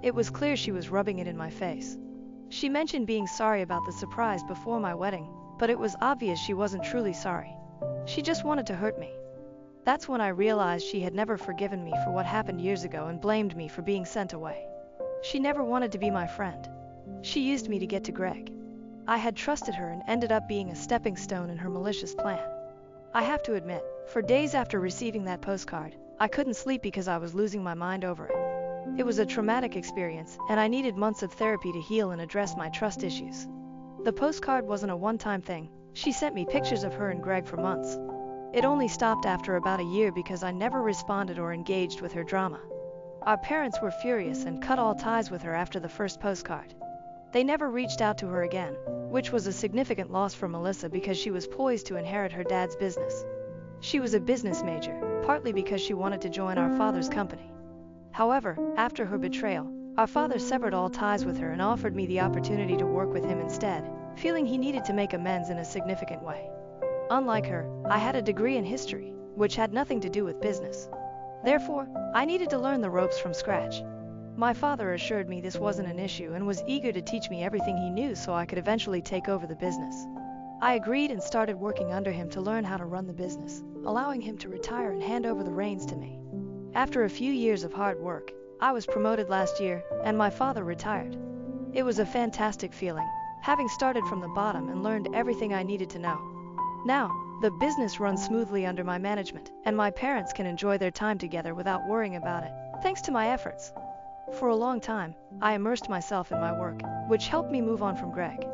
It was clear she was rubbing it in my face. She mentioned being sorry about the surprise before my wedding, but it was obvious she wasn't truly sorry. She just wanted to hurt me. That's when I realized she had never forgiven me for what happened years ago and blamed me for being sent away. She never wanted to be my friend. She used me to get to Greg. I had trusted her and ended up being a stepping stone in her malicious plan. I have to admit, for days after receiving that postcard, I couldn't sleep because I was losing my mind over it. It was a traumatic experience, and I needed months of therapy to heal and address my trust issues. The postcard wasn't a one-time thing. She sent me pictures of her and Greg for months. It only stopped after about a year because I never responded or engaged with her drama. Our parents were furious and cut all ties with her after the first postcard. They never reached out to her again, which was a significant loss for Melissa because she was poised to inherit her dad's business. She was a business major, partly because she wanted to join our father's company. However, after her betrayal, our father severed all ties with her and offered me the opportunity to work with him instead, feeling he needed to make amends in a significant way. Unlike her, I had a degree in history, which had nothing to do with business. Therefore, I needed to learn the ropes from scratch. My father assured me this wasn't an issue and was eager to teach me everything he knew so I could eventually take over the business. I agreed and started working under him to learn how to run the business, allowing him to retire and hand over the reins to me. After a few years of hard work, I was promoted last year, and my father retired. It was a fantastic feeling, having started from the bottom and learned everything I needed to know. Now, the business runs smoothly under my management, and my parents can enjoy their time together without worrying about it, thanks to my efforts. For a long time, I immersed myself in my work, which helped me move on from Greg.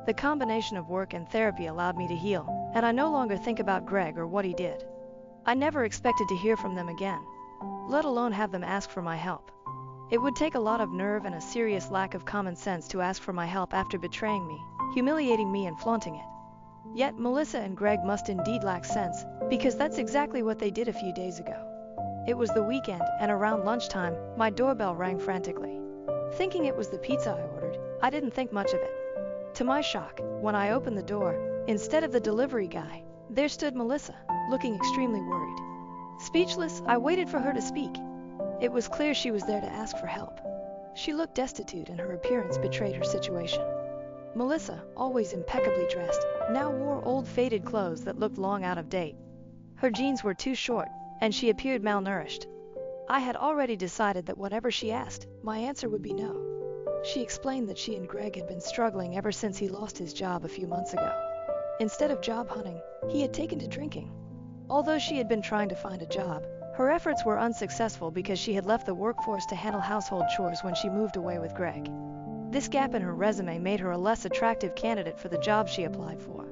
The combination of work and therapy allowed me to heal, and I no longer think about Greg or what he did. I never expected to hear from them again, let alone have them ask for my help. It would take a lot of nerve and a serious lack of common sense to ask for my help after betraying me, humiliating me and flaunting it. Yet Melissa and Greg must indeed lack sense, because that's exactly what they did a few days ago. It was the weekend, and around lunchtime, my doorbell rang frantically. Thinking it was the pizza I ordered, I didn't think much of it. To my shock, when I opened the door, instead of the delivery guy, there stood Melissa, looking extremely worried. Speechless, I waited for her to speak. It was clear she was there to ask for help. She looked destitute and her appearance betrayed her situation. Melissa, always impeccably dressed, now wore old faded clothes that looked long out of date. Her jeans were too short, and she appeared malnourished. I had already decided that whatever she asked, my answer would be no. She explained that she and Greg had been struggling ever since he lost his job a few months ago. Instead of job hunting, he had taken to drinking. Although she had been trying to find a job, her efforts were unsuccessful because she had left the workforce to handle household chores when she moved away with Greg. This gap in her resume made her a less attractive candidate for the job she applied for.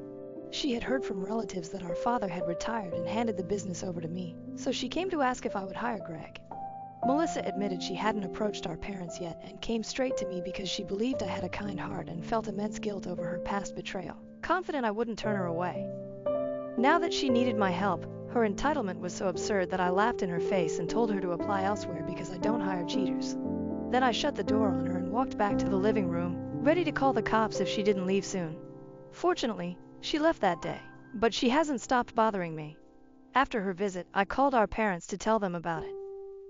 She had heard from relatives that our father had retired and handed the business over to me, so she came to ask if I would hire Greg. Melissa admitted she hadn't approached our parents yet and came straight to me because she believed I had a kind heart and felt immense guilt over her past betrayal, confident I wouldn't turn her away. Now that she needed my help, Her entitlement was so absurd that I laughed in her face and told her to apply elsewhere because I don't hire cheaters. Then I shut the door on her and walked back to the living room, ready to call the cops if she didn't leave soon. Fortunately, she left that day, but she hasn't stopped bothering me. After her visit, I called our parents to tell them about it.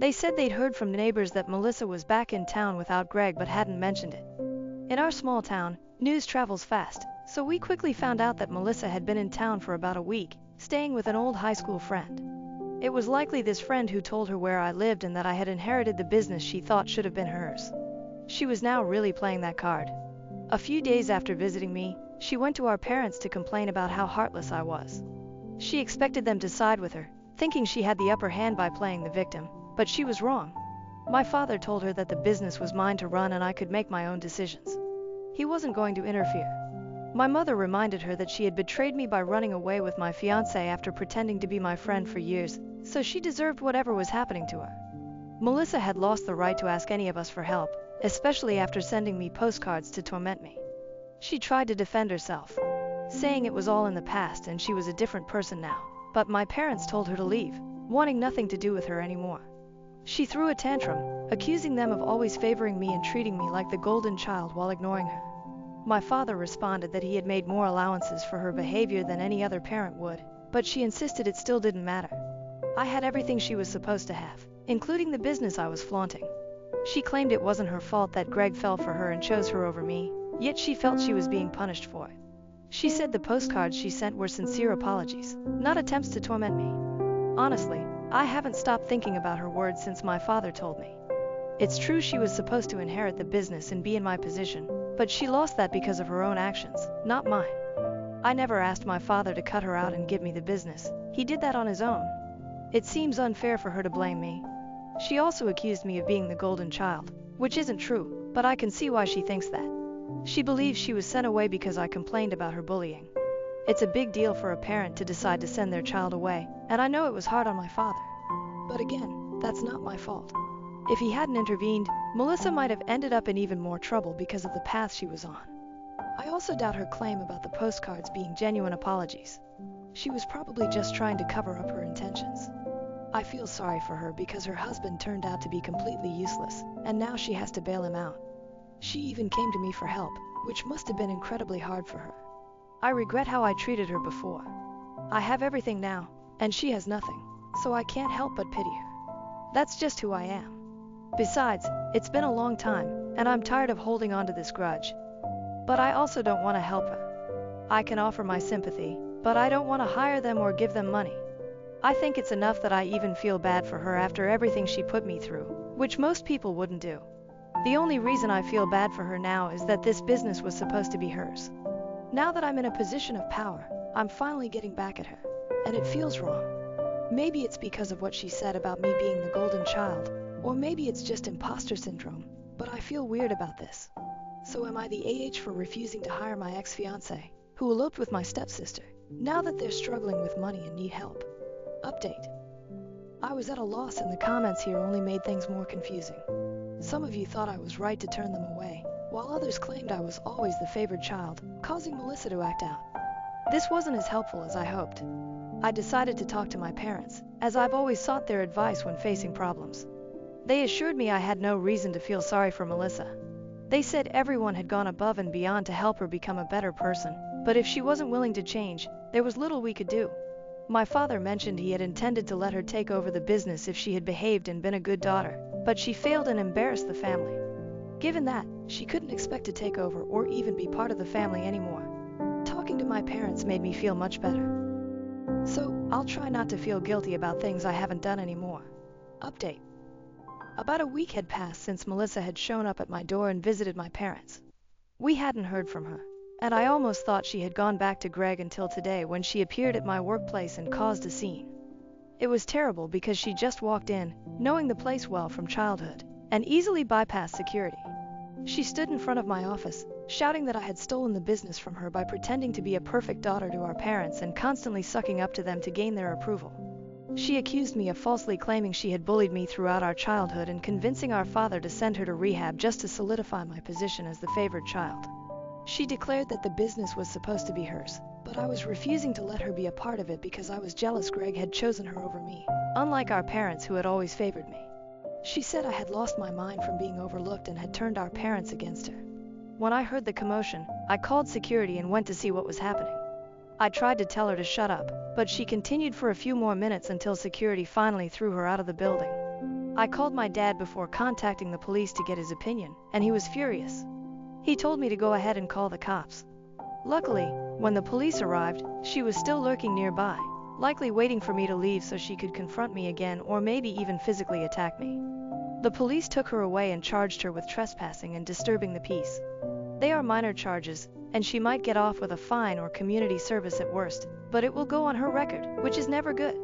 They said they'd heard from neighbors that Melissa was back in town without Greg but hadn't mentioned it. In our small town, news travels fast, so we quickly found out that Melissa had been in town for about a week, staying with an old high school friend. It was likely this friend who told her where I lived and that I had inherited the business she thought should have been hers. She was now really playing that card. A few days after visiting me, she went to our parents to complain about how heartless I was. She expected them to side with her, thinking she had the upper hand by playing the victim, but she was wrong. My father told her that the business was mine to run and I could make my own decisions. He wasn't going to interfere. My mother reminded her that she had betrayed me by running away with my fiancé after pretending to be my friend for years, so she deserved whatever was happening to her. Melissa had lost the right to ask any of us for help, especially after sending me postcards to torment me. She tried to defend herself, saying it was all in the past and she was a different person now, but my parents told her to leave, wanting nothing to do with her anymore. She threw a tantrum, accusing them of always favoring me and treating me like the golden child while ignoring her. My father responded that he had made more allowances for her behavior than any other parent would, but she insisted it still didn't matter. I had everything she was supposed to have, including the business I was flaunting. She claimed it wasn't her fault that Greg fell for her and chose her over me, yet she felt she was being punished for it. She said the postcards she sent were sincere apologies, not attempts to torment me. Honestly, I haven't stopped thinking about her words since my father told me. It's true she was supposed to inherit the business and be in my position, but she lost that because of her own actions, not mine. I never asked my father to cut her out and give me the business. He did that on his own. It seems unfair for her to blame me. She also accused me of being the golden child, which isn't true, but I can see why she thinks that. She believes she was sent away because I complained about her bullying. It's a big deal for a parent to decide to send their child away, and I know it was hard on my father. But again, that's not my fault. If he hadn't intervened, Melissa might have ended up in even more trouble because of the path she was on. I also doubt her claim about the postcards being genuine apologies. She was probably just trying to cover up her intentions. I feel sorry for her because her husband turned out to be completely useless, and now she has to bail him out. She even came to me for help, which must have been incredibly hard for her. I regret how I treated her before. I have everything now, and she has nothing, so I can't help but pity her. That's just who I am. Besides, it's been a long time, and I'm tired of holding on to this grudge. But I also don't want to help her. I can offer my sympathy, but I don't want to hire them or give them money. I think it's enough that I even feel bad for her after everything she put me through, which most people wouldn't do. The only reason I feel bad for her now is that this business was supposed to be hers. Now that I'm in a position of power, I'm finally getting back at her, and it feels wrong. Maybe it's because of what she said about me being the golden child, or maybe it's just imposter syndrome, but I feel weird about this. So am I the AH for refusing to hire my ex-fiancé, who eloped with my stepsister, now that they're struggling with money and need help? Update. I was at a loss and the comments here only made things more confusing. Some of you thought I was right to turn them away, while others claimed I was always the favored child, causing Melissa to act out. This wasn't as helpful as I hoped. I decided to talk to my parents, as I've always sought their advice when facing problems. They assured me I had no reason to feel sorry for Melissa. They said everyone had gone above and beyond to help her become a better person, but if she wasn't willing to change, there was little we could do. My father mentioned he had intended to let her take over the business if she had behaved and been a good daughter, but she failed and embarrassed the family. Given that, she couldn't expect to take over or even be part of the family anymore. Talking to my parents made me feel much better. So, I'll try not to feel guilty about things I haven't done anymore. Update. About a week had passed since Melissa had shown up at my door and visited my parents. We hadn't heard from her, and I almost thought she had gone back to Greg until today when she appeared at my workplace and caused a scene. It was terrible because she just walked in, knowing the place well from childhood, and easily bypassed security. She stood in front of my office, shouting that I had stolen the business from her by pretending to be a perfect daughter to our parents and constantly sucking up to them to gain their approval. She accused me of falsely claiming she had bullied me throughout our childhood and convincing our father to send her to rehab just to solidify my position as the favored child. She declared that the business was supposed to be hers, but I was refusing to let her be a part of it because I was jealous Greg had chosen her over me, unlike our parents who had always favored me. She said I had lost my mind from being overlooked and had turned our parents against her. When I heard the commotion, I called security and went to see what was happening. I tried to tell her to shut up, but she continued for a few more minutes until security finally threw her out of the building. I called my dad before contacting the police to get his opinion, and he was furious. He told me to go ahead and call the cops. Luckily, when the police arrived, she was still lurking nearby, likely waiting for me to leave so she could confront me again or maybe even physically attack me. The police took her away and charged her with trespassing and disturbing the peace. They are minor charges, and she might get off with a fine or community service at worst, but it will go on her record, which is never good.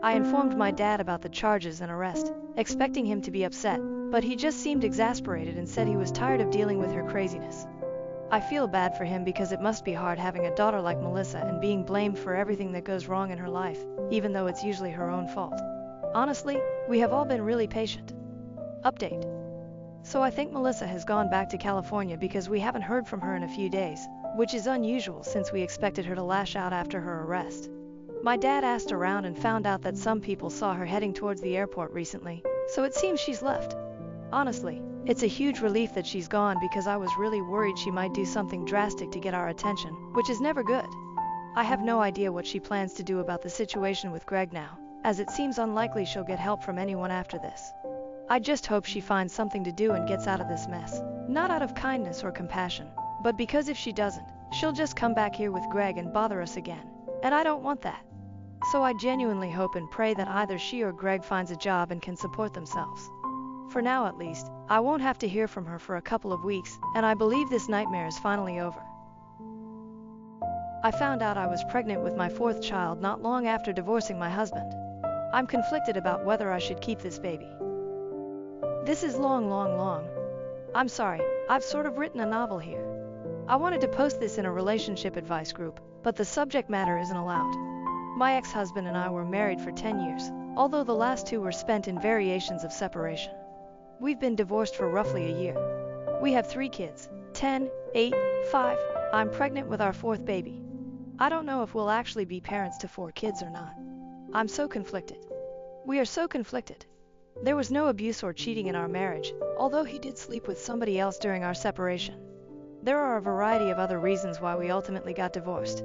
I informed my dad about the charges and arrest, expecting him to be upset, but he just seemed exasperated and said he was tired of dealing with her craziness. I feel bad for him because it must be hard having a daughter like Melissa and being blamed for everything that goes wrong in her life, even though it's usually her own fault. Honestly, we have all been really patient. Update. So I think Melissa has gone back to California because we haven't heard from her in a few days, which is unusual since we expected her to lash out after her arrest. My dad asked around and found out that some people saw her heading towards the airport recently, so it seems she's left. Honestly, it's a huge relief that she's gone because I was really worried she might do something drastic to get our attention, which is never good. I have no idea what she plans to do about the situation with Greg now, as it seems unlikely she'll get help from anyone after this. I just hope she finds something to do and gets out of this mess, not out of kindness or compassion, but because if she doesn't, she'll just come back here with Greg and bother us again, and I don't want that. So I genuinely hope and pray that either she or Greg finds a job and can support themselves. For now at least, I won't have to hear from her for a couple of weeks, and I believe this nightmare is finally over. I found out I was pregnant with my 4th child not long after divorcing my husband. I'm conflicted about whether I should keep this baby. This is long. I'm sorry, I've sort of written a novel here. I wanted to post this in a relationship advice group, but the subject matter isn't allowed. My ex-husband and I were married for 10 years, although the last 2 were spent in variations of separation. We've been divorced for roughly a year. We have 3 kids, 10, 8, 5. I'm pregnant with our 4th baby. I don't know if we'll actually be parents to 4 kids or not. I'm so conflicted. We are so conflicted. There was no abuse or cheating in our marriage, although he did sleep with somebody else during our separation. There are a variety of other reasons why we ultimately got divorced.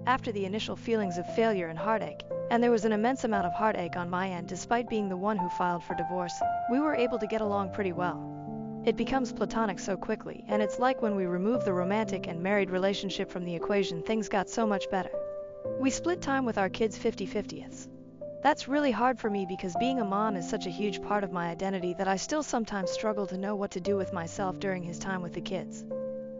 After the initial feelings of failure and heartache, and there was an immense amount of heartache on my end despite being the one who filed for divorce, we were able to get along pretty well. It becomes platonic so quickly, and it's like when we removed the romantic and married relationship from the equation, things got so much better. We split time with our kids 50-50ths. That's really hard for me because being a mom is such a huge part of my identity that I still sometimes struggle to know what to do with myself during his time with the kids.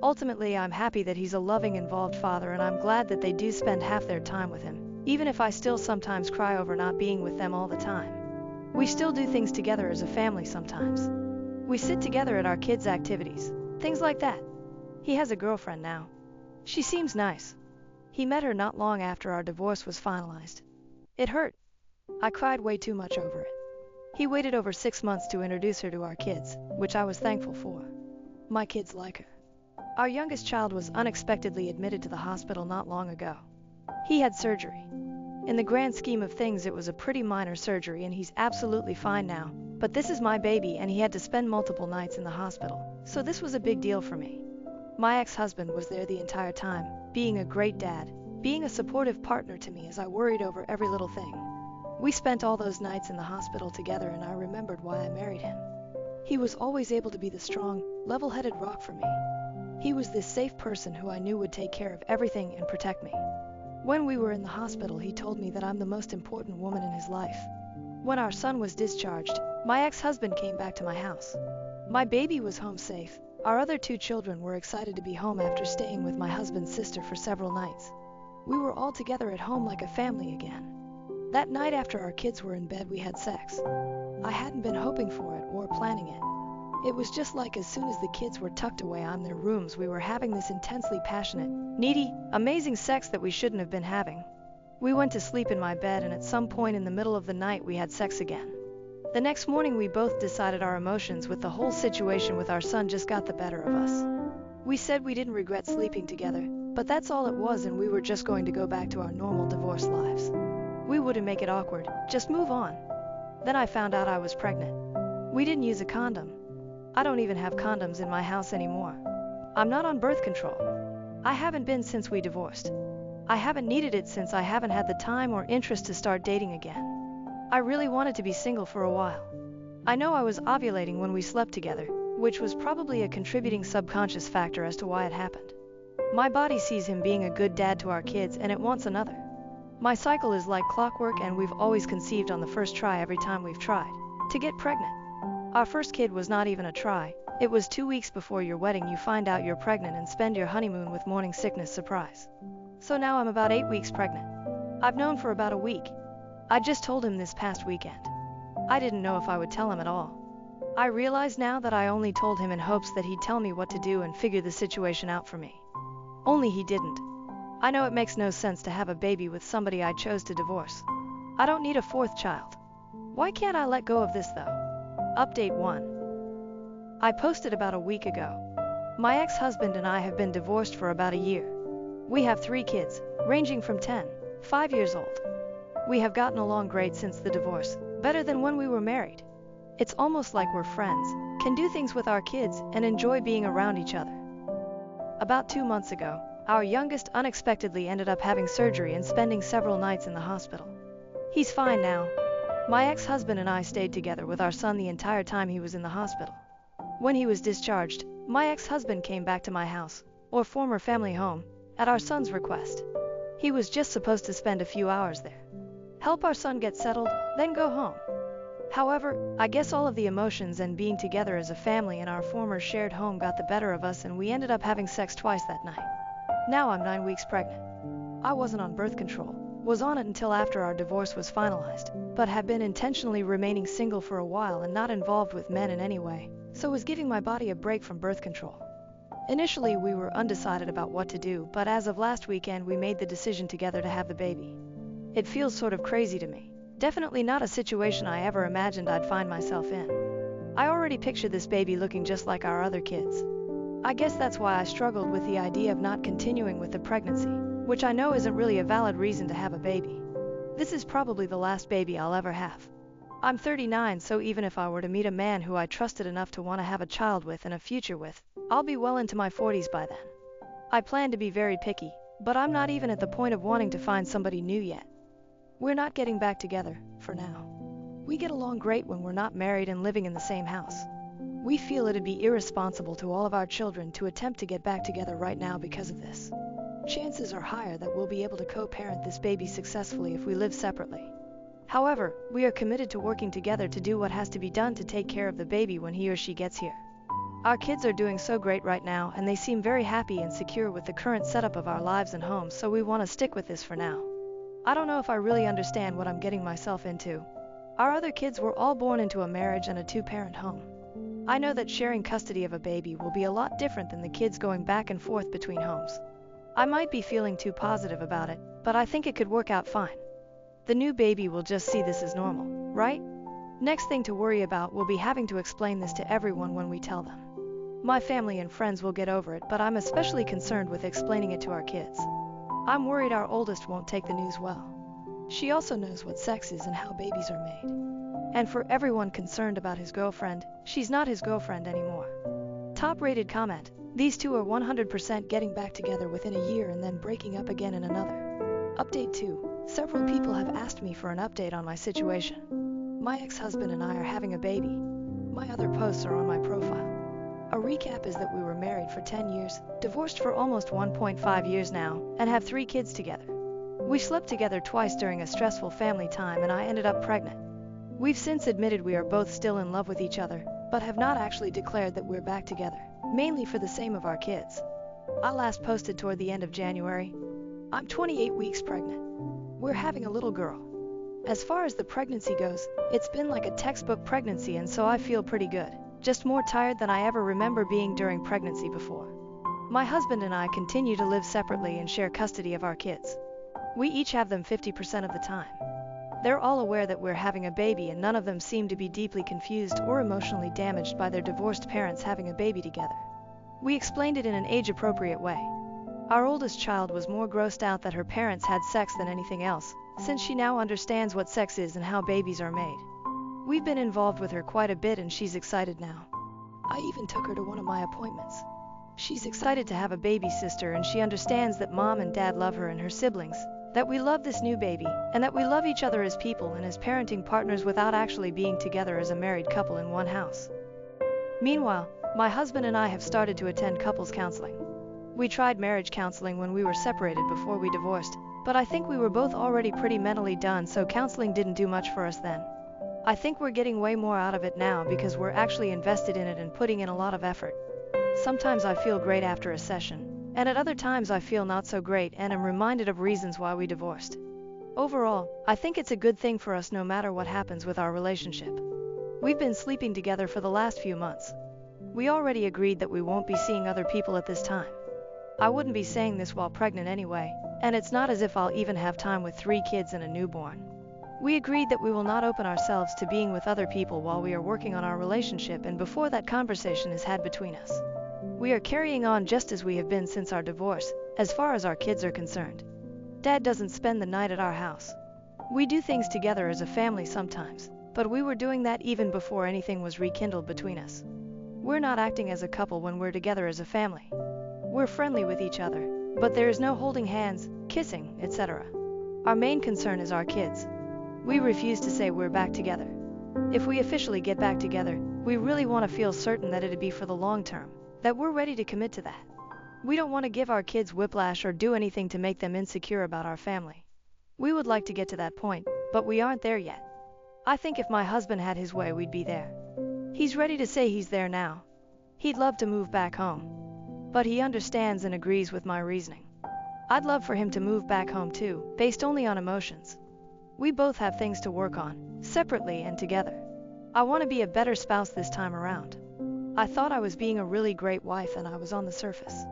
Ultimately, I'm happy that he's a loving, involved father, and I'm glad that they do spend half their time with him, even if I still sometimes cry over not being with them all the time. We still do things together as a family sometimes. We sit together at our kids' activities, things like that. He has a girlfriend now. She seems nice. He met her not long after our divorce was finalized. It hurt. I cried way too much over it. He waited over 6 months to introduce her to our kids, which I was thankful for. My kids like her. Our youngest child was unexpectedly admitted to the hospital not long ago. He had surgery. In the grand scheme of things, it was a pretty minor surgery and he's absolutely fine now, but this is my baby and he had to spend multiple nights in the hospital, so this was a big deal for me. My ex-husband was there the entire time, being a great dad, being a supportive partner to me as I worried over every little thing. We spent all those nights in the hospital together and I remembered why I married him. He was always able to be the strong, level-headed rock for me. He was this safe person who I knew would take care of everything and protect me. When we were in the hospital, he told me that I'm the most important woman in his life. When our son was discharged, my ex-husband came back to my house. My baby was home safe. Our other 2 children were excited to be home after staying with my husband's sister for several nights. We were all together at home like a family again. That night after our kids were in bed, we had sex. I hadn't been hoping for it or planning it. It was just like as soon as the kids were tucked away in their rooms, we were having this intensely passionate, needy, amazing sex that we shouldn't have been having. We went to sleep in my bed and at some point in the middle of the night we had sex again. The next morning we both decided our emotions with the whole situation with our son just got the better of us. We said we didn't regret sleeping together, But that's all it was, and we were just going to go back to our normal divorce lives. We wouldn't make it awkward, just move on. Then I found out I was pregnant. We didn't use a condom. I don't even have condoms in my house anymore. I'm not on birth control. I haven't been since we divorced. I haven't needed it since I haven't had the time or interest to start dating again. I really wanted to be single for a while. I know I was ovulating when we slept together, which was probably a contributing subconscious factor as to why it happened. My body sees him being a good dad to our kids and it wants another. My cycle is like clockwork, and we've always conceived on the first try every time we've tried to get pregnant. Our first kid was not even a try. It was 2 weeks before your wedding you find out you're pregnant and spend your honeymoon with morning sickness surprise. So now I'm about 8 weeks pregnant. I've known for about a week. I just told him this past weekend. I didn't know if I would tell him at all. I realize now that I only told him in hopes that he'd tell me what to do and figure the situation out for me. Only he didn't. I know it makes no sense to have a baby with somebody I chose to divorce. I don't need a fourth child. Why can't I let go of this though? Update 1. I posted about a week ago. My ex-husband and I have been divorced for about a year. We have 3 kids, ranging from 10, 5 years old. We have gotten along great since the divorce, better than when we were married. It's almost like we're friends, can do things with our kids, and enjoy being around each other. About 2 months ago, our youngest unexpectedly ended up having surgery and spending several nights in the hospital. He's fine now. My ex-husband and I stayed together with our son the entire time he was in the hospital. When he was discharged, my ex-husband came back to my house, or former family home, at our son's request. He was just supposed to spend a few hours there, help our son get settled, then go home. However, I guess all of the emotions and being together as a family in our former shared home got the better of us, and we ended up having sex twice that night. Now I'm 9 weeks pregnant. I wasn't on birth control, was on it until after our divorce was finalized, but have been intentionally remaining single for a while and not involved with men in any way, so was giving my body a break from birth control. Initially we were undecided about what to do, but as of last weekend we made the decision together to have the baby. It feels sort of crazy to me. Definitely not a situation I ever imagined I'd find myself in. I already picture this baby looking just like our other kids. I guess that's why I struggled with the idea of not continuing with the pregnancy, which I know isn't really a valid reason to have a baby. This is probably the last baby I'll ever have. I'm 39, so even if I were to meet a man who I trusted enough to want to have a child with and a future with, I'll be well into my 40s by then. I plan to be very picky, but I'm not even at the point of wanting to find somebody new yet. We're not getting back together, for now. We get along great when we're not married and living in the same house. We feel it'd be irresponsible to all of our children to attempt to get back together right now because of this. Chances are higher that we'll be able to co-parent this baby successfully if we live separately. However, we are committed to working together to do what has to be done to take care of the baby when he or she gets here. Our kids are doing so great right now, and they seem very happy and secure with the current setup of our lives and homes, so we want to stick with this for now. I don't know if I really understand what I'm getting myself into. Our other kids were all born into a marriage and a 2-parent home. I know that sharing custody of a baby will be a lot different than the kids going back and forth between homes. I might be feeling too positive about it, but I think it could work out fine. The new baby will just see this as normal, right? Next thing to worry about will be having to explain this to everyone when we tell them. My family and friends will get over it, but I'm especially concerned with explaining it to our kids. I'm worried our oldest won't take the news well. She also knows what sex is and how babies are made. And for everyone concerned about his girlfriend, she's not his girlfriend anymore. Top-rated comment: these two are 100% getting back together within a year and then breaking up again in another. Update 2. Several people have asked me for an update on my situation. My ex-husband and I are having a baby. My other posts are on my profile. A recap is that we were married for 10 years, divorced for almost 1.5 years now, and have 3 kids together. We slept together twice during a stressful family time, and I ended up pregnant. We've since admitted we are both still in love with each other, but have not actually declared that we're back together, mainly for the same of our kids. I last posted toward the end of January. I'm 28 weeks pregnant. We're having a little girl. As far as the pregnancy goes, it's been like a textbook pregnancy, and so I feel pretty good, just more tired than I ever remember being during pregnancy before. My husband and I continue to live separately and share custody of our kids. We each have them 50% of the time. They're all aware that we're having a baby, and none of them seem to be deeply confused or emotionally damaged by their divorced parents having a baby together. We explained it in an age-appropriate way. Our oldest child was more grossed out that her parents had sex than anything else, since she now understands what sex is and how babies are made. We've been involved with her quite a bit and she's excited now. I even took her to one of my appointments. She's excited to have a baby sister and she understands that mom and dad love her and her siblings, that we love this new baby, and that we love each other as people and as parenting partners without actually being together as a married couple in one house. Meanwhile, my husband and I have started to attend couples counseling. We tried marriage counseling when we were separated before we divorced, but I think we were both already pretty mentally done, so counseling didn't do much for us then. I think we're getting way more out of it now because we're actually invested in it and putting in a lot of effort. Sometimes I feel great after a session, and at other times I feel not so great and am reminded of reasons why we divorced. Overall, I think it's a good thing for us no matter what happens with our relationship. We've been sleeping together for the last few months. We already agreed that we won't be seeing other people at this time. I wouldn't be saying this while pregnant anyway, and it's not as if I'll even have time with 3 kids and a newborn. We agreed that we will not open ourselves to being with other people while we are working on our relationship and before that conversation is had between us. We are carrying on just as we have been since our divorce, as far as our kids are concerned. Dad doesn't spend the night at our house. We do things together as a family sometimes, but we were doing that even before anything was rekindled between us. We're not acting as a couple when we're together as a family. We're friendly with each other, but there is no holding hands, kissing, etc. Our main concern is our kids. We refuse to say we're back together. If we officially get back together, we really want to feel certain that it'd be for the long term, that we're ready to commit to that. We don't want to give our kids whiplash or do anything to make them insecure about our family. We would like to get to that point, but we aren't there yet. I think if my husband had his way, we'd be there. He's ready to say he's there now. He'd love to move back home. But he understands and agrees with my reasoning. I'd love for him to move back home too, based only on emotions. We both have things to work on, separately and together. I want to be a better spouse this time around. I thought I was being a really great wife and I was on the surface.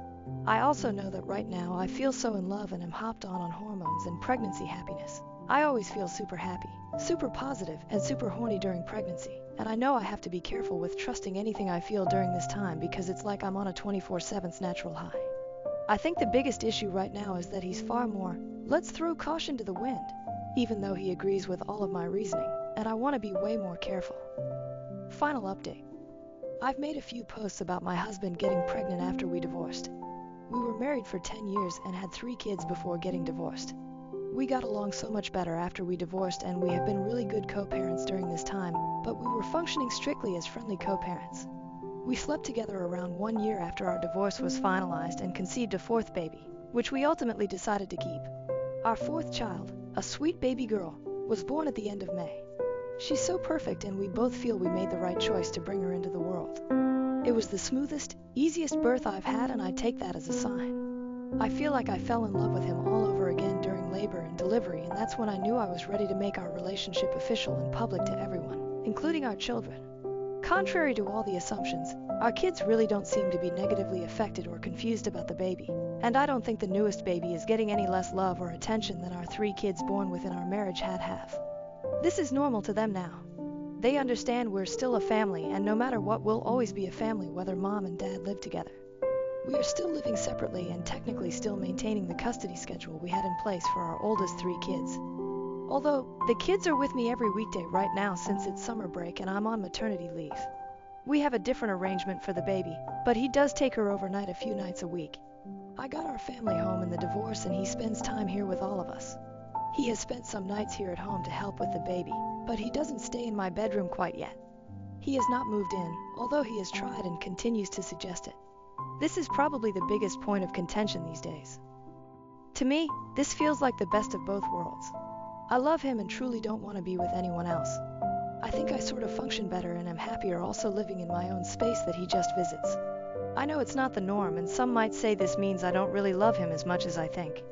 I also know that right now I feel so in love and am hopped on hormones and pregnancy happiness. I always feel super happy, super positive, and super horny during pregnancy. And I know I have to be careful with trusting anything I feel during this time because it's like I'm on a 24/7 natural high. I think the biggest issue right now is that he's far more, let's throw caution to the wind, even though he agrees with all of my reasoning, and I want to be way more careful. Final update. I've made a few posts about my husband getting pregnant after we divorced. We were married for 10 years and had 3 kids before getting divorced. We got along so much better after we divorced and we have been really good co-parents during this time, but we were functioning strictly as friendly co-parents. We slept together around 1 year after our divorce was finalized and conceived a 4th baby, which we ultimately decided to keep. Our 4th child, a sweet baby girl, was born at the end of May. She's so perfect and we both feel we made the right choice to bring her into the world. It was the smoothest, easiest birth I've had and I take that as a sign. I feel like I fell in love with him all over again during labor and delivery, and that's when I knew I was ready to make our relationship official and public to everyone, including our children. Contrary to all the assumptions, our kids really don't seem to be negatively affected or confused about the baby, and I don't think the newest baby is getting any less love or attention than our 3 kids born within our marriage have. This is normal to them now. They understand we're still a family, and no matter what, we'll always be a family whether mom and dad live together. We are still living separately and technically still maintaining the custody schedule we had in place for our oldest 3 kids. Although, the kids are with me every weekday right now since it's summer break and I'm on maternity leave. We have a different arrangement for the baby, but he does take her overnight a few nights a week. I got our family home in the divorce and he spends time here with all of us. He has spent some nights here at home to help with the baby, but he doesn't stay in my bedroom quite yet. He has not moved in, although he has tried and continues to suggest it. This is probably the biggest point of contention these days. To me, this feels like the best of both worlds. I love him and truly don't want to be with anyone else. I think I sort of function better and am happier also living in my own space that he just visits. I know it's not the norm and some might say this means I don't really love him as much as I think.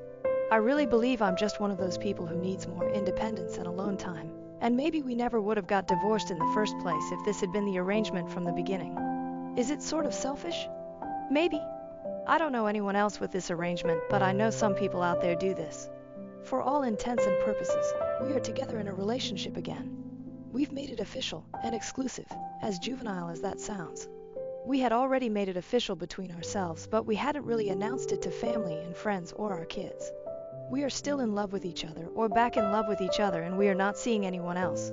I really believe I'm just one of those people who needs more independence and alone time, and maybe we never would have got divorced in the first place if this had been the arrangement from the beginning. Is it sort of selfish? Maybe. I don't know anyone else with this arrangement, but I know some people out there do this. For all intents and purposes, we are together in a relationship again. We've made it official and exclusive, as juvenile as that sounds. We had already made it official between ourselves, but we hadn't really announced it to family and friends or our kids. We are still in love with each other, or back in love with each other, and we are not seeing anyone else.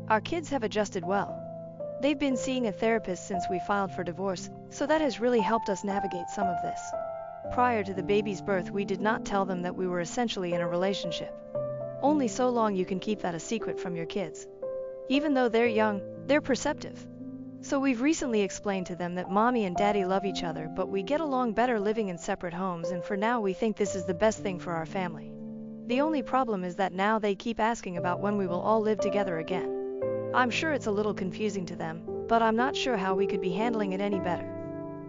Our kids have adjusted well. They've been seeing a therapist since we filed for divorce, so that has really helped us navigate some of this. Prior to the baby's birth, we did not tell them that we were essentially in a relationship. Only so long you can keep that a secret from your kids. Even though they're young, they're perceptive. So we've recently explained to them that mommy and daddy love each other, but we get along better living in separate homes, and for now we think this is the best thing for our family. The only problem is that now they keep asking about when we will all live together again. I'm sure it's a little confusing to them, but I'm not sure how we could be handling it any better.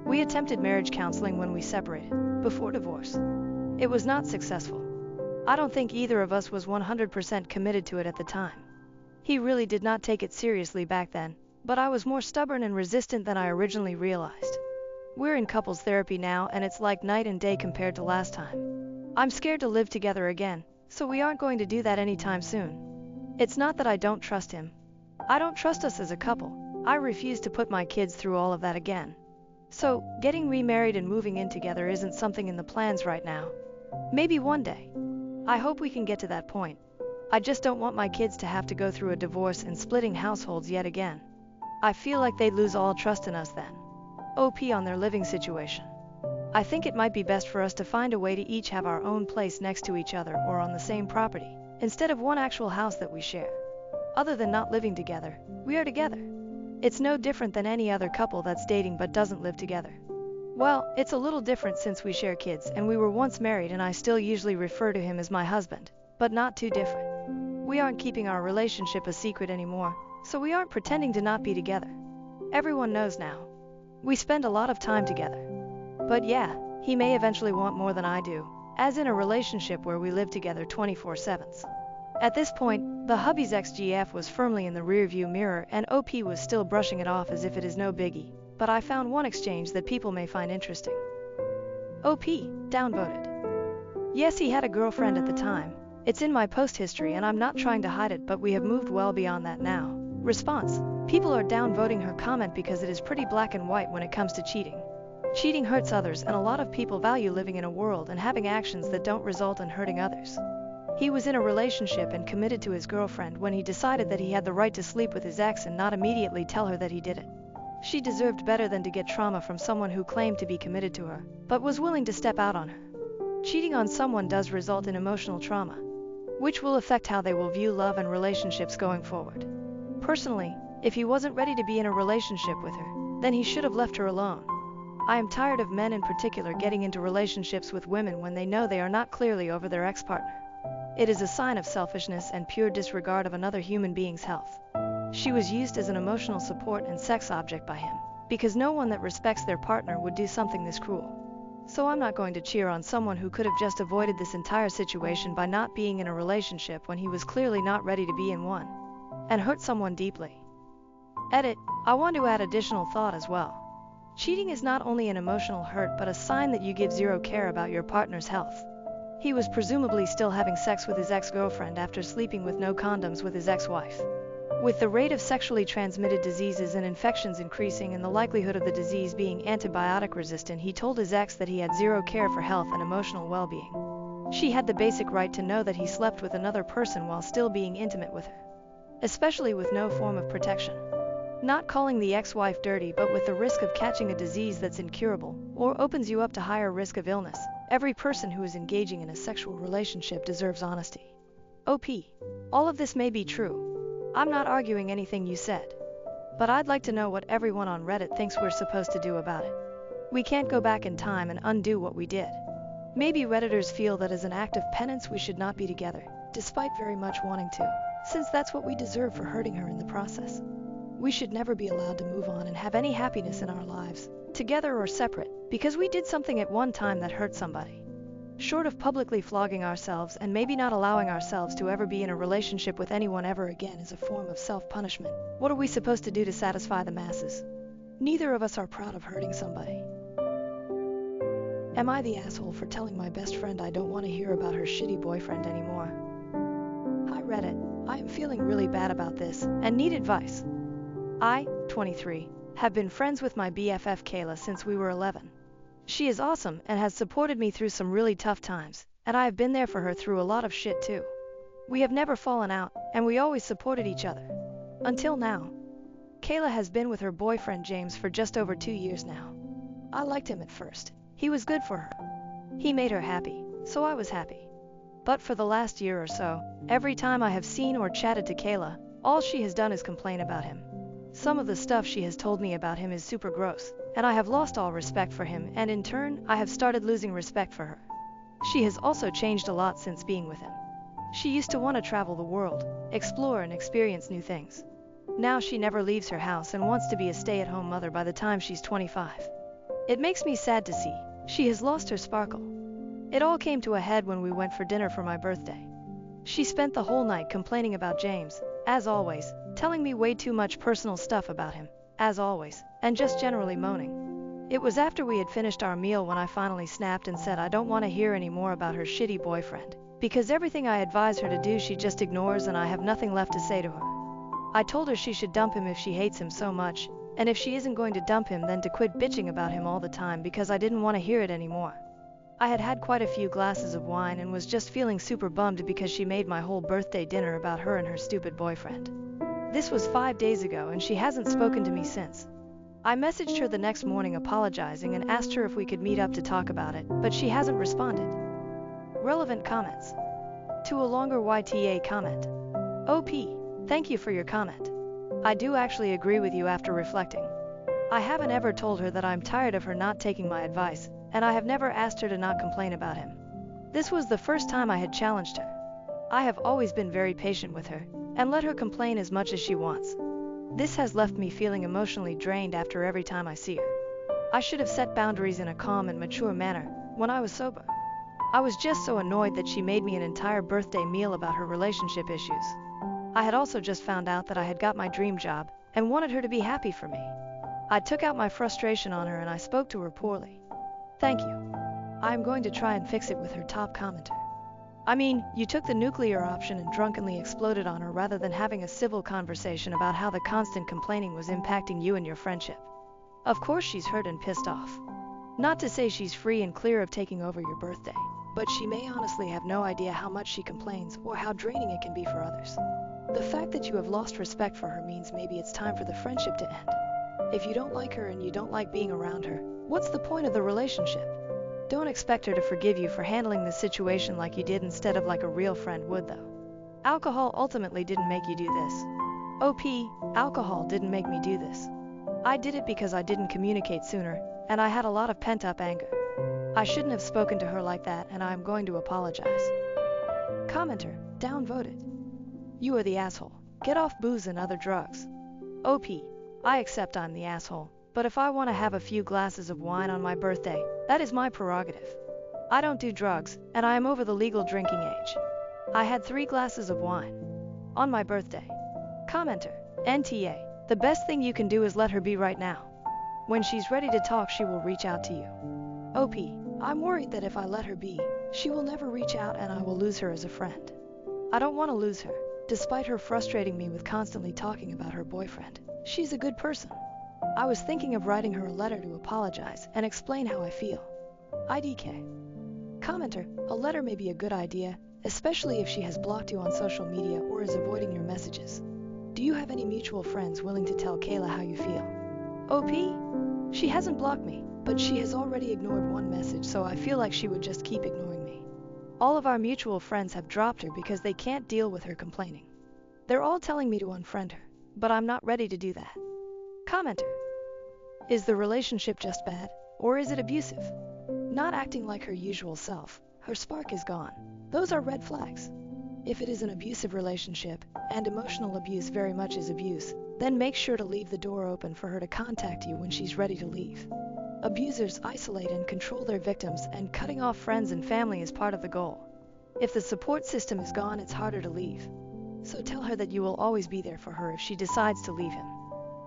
We attempted marriage counseling when we separated, before divorce. It was not successful. I don't think either of us was 100% committed to it at the time. He really did not take it seriously back then, but I was more stubborn and resistant than I originally realized. We're in couples therapy now, and it's like night and day compared to last time. I'm scared to live together again, so we aren't going to do that anytime soon. It's not that I don't trust him. I don't trust us as a couple. I refuse to put my kids through all of that again. So, getting remarried and moving in together isn't something in the plans right now. Maybe one day. I hope we can get to that point. I just don't want my kids to have to go through a divorce and splitting households yet again. I feel like they'd lose all trust in us then. OP on their living situation. I think it might be best for us to find a way to each have our own place next to each other or on the same property, instead of one actual house that we share. Other than not living together, we are together. It's no different than any other couple that's dating but doesn't live together. Well, it's a little different since we share kids, and we were once married, and I still usually refer to him as my husband, but not too different. We aren't keeping our relationship a secret anymore, so we aren't pretending to not be together. Everyone knows now. We spend a lot of time together. But yeah, he may eventually want more than I do, as in a relationship where we live together 24/7. At this point, the hubby's ex-GF was firmly in the rearview mirror, and OP was still brushing it off as if it is no biggie, but I found one exchange that people may find interesting. OP, downvoted. Yes, he had a girlfriend at the time. It's in my post history and I'm not trying to hide it, but we have moved well beyond that now. Response: people are downvoting her comment because it is pretty black and white when it comes to cheating. Cheating hurts others, and a lot of people value living in a world and having actions that don't result in hurting others. He was in a relationship and committed to his girlfriend when he decided that he had the right to sleep with his ex and not immediately tell her that he did it. She deserved better than to get trauma from someone who claimed to be committed to her, but was willing to step out on her. Cheating on someone does result in emotional trauma, which will affect how they will view love and relationships going forward. Personally, if he wasn't ready to be in a relationship with her, then he should have left her alone. I am tired of men in particular getting into relationships with women when they know they are not clearly over their ex-partner. It is a sign of selfishness and pure disregard of another human being's health. She was used as an emotional support and sex object by him, because no one that respects their partner would do something this cruel. So I'm not going to cheer on someone who could have just avoided this entire situation by not being in a relationship when he was clearly not ready to be in one, and hurt someone deeply. Edit: I want to add additional thought as well. Cheating is not only an emotional hurt but a sign that you give zero care about your partner's health. He was presumably still having sex with his ex-girlfriend after sleeping with no condoms with his ex-wife. With the rate of sexually transmitted diseases and infections increasing and the likelihood of the disease being antibiotic resistant, he told his ex that he had zero care for health and emotional well-being. She had the basic right to know that he slept with another person while still being intimate with her, especially with no form of protection. Not calling the ex-wife dirty, but with the risk of catching a disease that's incurable or opens you up to higher risk of illness. Every person who is engaging in a sexual relationship deserves honesty. OP: all of this may be true. I'm not arguing anything you said, but I'd like to know what everyone on Reddit thinks we're supposed to do about it. We can't go back in time and undo what we did. Maybe Redditors feel that as an act of penance we should not be together, despite very much wanting to, since that's what we deserve for hurting her in the process. We should never be allowed to move on and have any happiness in our lives, together or separate, because we did something at one time that hurt somebody. Short of publicly flogging ourselves and maybe not allowing ourselves to ever be in a relationship with anyone ever again is a form of self-punishment. What are we supposed to do to satisfy the masses? Neither of us are proud of hurting somebody. Am I the asshole for telling my best friend I don't want to hear about her shitty boyfriend anymore? Hi Reddit, I am feeling really bad about this and need advice. I, 23, have been friends with my BFF Kayla since we were 11. She is awesome and has supported me through some really tough times, and I have been there for her through a lot of shit too. We have never fallen out, and we always supported each other. Until now. Kayla has been with her boyfriend James for just over 2 years now. I liked him at first. He was good for her. He made her happy, so I was happy. But for the last year or so, every time I have seen or chatted to Kayla, all she has done is complain about him. Some of the stuff she has told me about him is super gross, and I have lost all respect for him, and in turn, I have started losing respect for her. She has also changed a lot since being with him. She used to want to travel the world, explore and experience new things. Now she never leaves her house and wants to be a stay-at-home mother by the time she's 25. It makes me sad to see. She has lost her sparkle. It all came to a head when we went for dinner for my birthday. She spent the whole night complaining about James, as always, telling me way too much personal stuff about him, as always, and just generally moaning. It was after we had finished our meal when I finally snapped and said I don't want to hear any more about her shitty boyfriend, because everything I advise her to do she just ignores and I have nothing left to say to her. I told her she should dump him if she hates him so much, and if she isn't going to dump him then to quit bitching about him all the time because I didn't want to hear it anymore. I had had quite a few glasses of wine and was just feeling super bummed because she made my whole birthday dinner about her and her stupid boyfriend. This was 5 days ago and she hasn't spoken to me since. I messaged her the next morning apologizing and asked her if we could meet up to talk about it, but she hasn't responded. Relevant comments. To a longer YTA comment. OP, thank you for your comment. I do actually agree with you after reflecting. I haven't ever told her that I'm tired of her not taking my advice, and I have never asked her to not complain about him. This was the first time I had challenged her. I have always been very patient with her, and let her complain as much as she wants. This has left me feeling emotionally drained after every time I see her. I should have set boundaries in a calm and mature manner, when I was sober. I was just so annoyed that she made me an entire birthday meal about her relationship issues. I had also just found out that I had got my dream job, and wanted her to be happy for me. I took out my frustration on her and I spoke to her poorly. Thank you. I am going to try and fix it with her top commenter. I mean, you took the nuclear option and drunkenly exploded on her rather than having a civil conversation about how the constant complaining was impacting you and your friendship. Of course she's hurt and pissed off. Not to say she's free and clear of taking over your birthday, but she may honestly have no idea how much she complains or how draining it can be for others. The fact that you have lost respect for her means maybe it's time for the friendship to end. If you don't like her and you don't like being around her, what's the point of the relationship? Don't expect her to forgive you for handling the situation like you did instead of like a real friend would though. Alcohol ultimately didn't make you do this. OP, alcohol didn't make me do this. I did it because I didn't communicate sooner, and I had a lot of pent-up anger. I shouldn't have spoken to her like that and I am going to apologize. Commenter, downvoted. You are the asshole. Get off booze and other drugs. OP, I accept I'm the asshole, but if I want to have a few glasses of wine on my birthday, that is my prerogative. I don't do drugs, and I am over the legal drinking age. I had 3 glasses of wine. On my birthday. Commenter, NTA, the best thing you can do is let her be right now. When she's ready to talk she will reach out to you. OP, I'm worried that if I let her be, she will never reach out and I will lose her as a friend. I don't want to lose her, despite her frustrating me with constantly talking about her boyfriend. She's a good person. I was thinking of writing her a letter to apologize and explain how I feel. IDK. Commenter, a letter may be a good idea, especially if she has blocked you on social media or is avoiding your messages. Do you have any mutual friends willing to tell Kayla how you feel? OP? She hasn't blocked me, but she has already ignored one message, so I feel like she would just keep ignoring me. All of our mutual friends have dropped her because they can't deal with her complaining. They're all telling me to unfriend her, but I'm not ready to do that. Commenter. Is the relationship just bad, or is it abusive? Not acting like her usual self, her spark is gone. Those are red flags. If it is an abusive relationship, and emotional abuse very much is abuse, then make sure to leave the door open for her to contact you when she's ready to leave. Abusers isolate and control their victims, and cutting off friends and family is part of the goal. If the support system is gone, it's harder to leave. So tell her that you will always be there for her if she decides to leave him.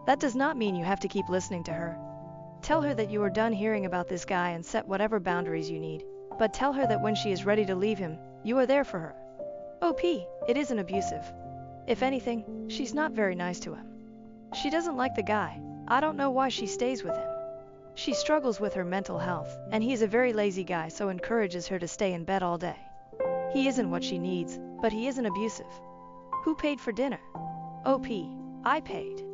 That does not mean you have to keep listening to her. Tell her that you are done hearing about this guy and set whatever boundaries you need, but tell her that when she is ready to leave him, you are there for her. OP, it isn't abusive. If anything, she's not very nice to him. She doesn't like the guy, I don't know why she stays with him. She struggles with her mental health, and he is a very lazy guy, so encourages her to stay in bed all day. He isn't what she needs, but he isn't abusive. Who paid for dinner? OP, I paid.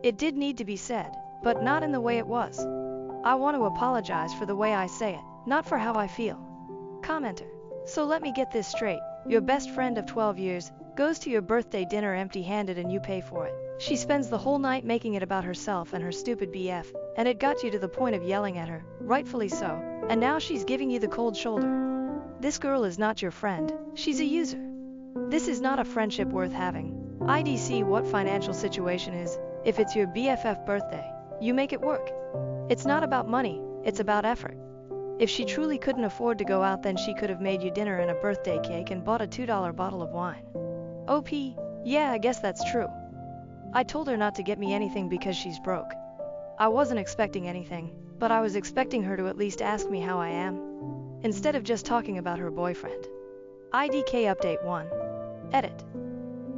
It did need to be said, but not in the way it was. I want to apologize for the way I say it, not for how I feel. Commenter. So let me get this straight. Your best friend of 12 years goes to your birthday dinner empty-handed and you pay for it. She spends the whole night making it about herself and her stupid BF, and it got you to the point of yelling at her, rightfully so, and now she's giving you the cold shoulder. This girl is not your friend, she's a user. This is not a friendship worth having. IDC what financial situation is, if it's your BFF birthday, you make it work. It's not about money, it's about effort. If she truly couldn't afford to go out, then she could have made you dinner and a birthday cake and bought a $2 bottle of wine. OP, yeah, I guess that's true. I told her not to get me anything because she's broke. I wasn't expecting anything, but I was expecting her to at least ask me how I am, instead of just talking about her boyfriend. IDK Update 1. Edit.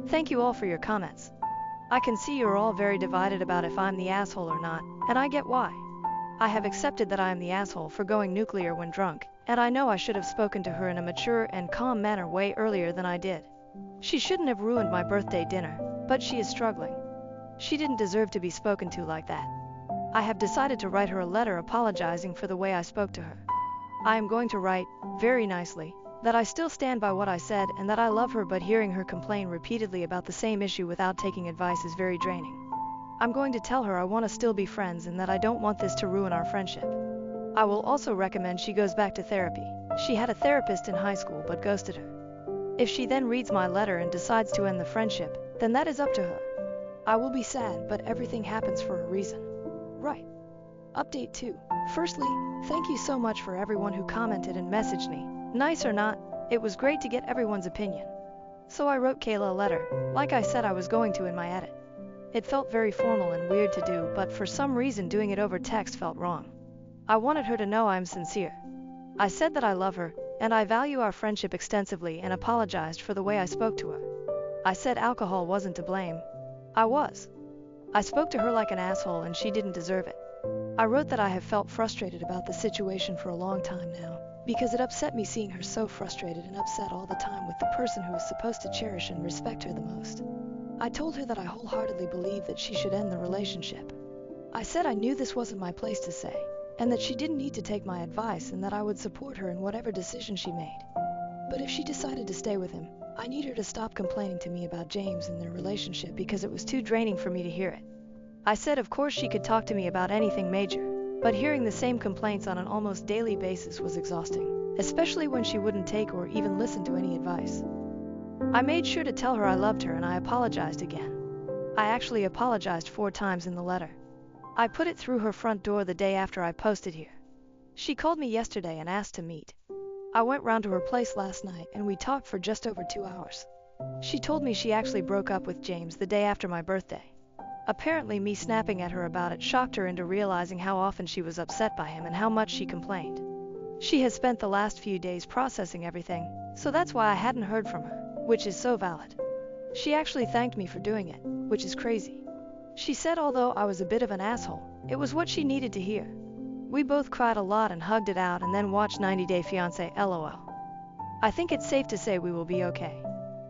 Thank you all for your comments. I can see you're all very divided about if I'm the asshole or not, and I get why. I have accepted that I am the asshole for going nuclear when drunk, and I know I should have spoken to her in a mature and calm manner way earlier than I did. She shouldn't have ruined my birthday dinner, but she is struggling. She didn't deserve to be spoken to like that. I have decided to write her a letter apologizing for the way I spoke to her. I am going to write, very nicely, that I still stand by what I said and that I love her, but hearing her complain repeatedly about the same issue without taking advice is very draining. I'm going to tell her I want to still be friends and that I don't want this to ruin our friendship. I will also recommend she goes back to therapy. She had a therapist in high school but ghosted her. If she then reads my letter and decides to end the friendship, then that is up to her. I will be sad, but everything happens for a reason. Right. Update 2. Firstly, thank you so much for everyone who commented and messaged me. Nice or not, it was great to get everyone's opinion. So I wrote Kayla a letter, like I said I was going to in my edit. It felt very formal and weird to do, but for some reason doing it over text felt wrong. I wanted her to know I'm sincere. I said that I love her, and I value our friendship extensively, and apologized for the way I spoke to her. I said alcohol wasn't to blame. I was. I spoke to her like an asshole and she didn't deserve it. I wrote that I have felt frustrated about the situation for a long time now, because it upset me seeing her so frustrated and upset all the time with the person who is supposed to cherish and respect her the most. I told her that I wholeheartedly believe that she should end the relationship. I said I knew this wasn't my place to say, and that she didn't need to take my advice, and that I would support her in whatever decision she made. But if she decided to stay with him, I need her to stop complaining to me about James and their relationship, because it was too draining for me to hear it. I said of course she could talk to me about anything major, but hearing the same complaints on an almost daily basis was exhausting, especially when she wouldn't take or even listen to any advice. I made sure to tell her I loved her and I apologized again. I actually apologized 4 times in the letter. I put it through her front door the day after I posted here. She called me yesterday and asked to meet. I went round to her place last night and we talked for just over 2 hours. She told me she actually broke up with James the day after my birthday. Apparently me snapping at her about it shocked her into realizing how often she was upset by him and how much she complained. She has spent the last few days processing everything, so that's why I hadn't heard from her, which is so valid. She actually thanked me for doing it, which is crazy. She said although I was a bit of an asshole, it was what she needed to hear. We both cried a lot and hugged it out and then watched 90 Day Fiancé LOL. I think it's safe to say we will be okay.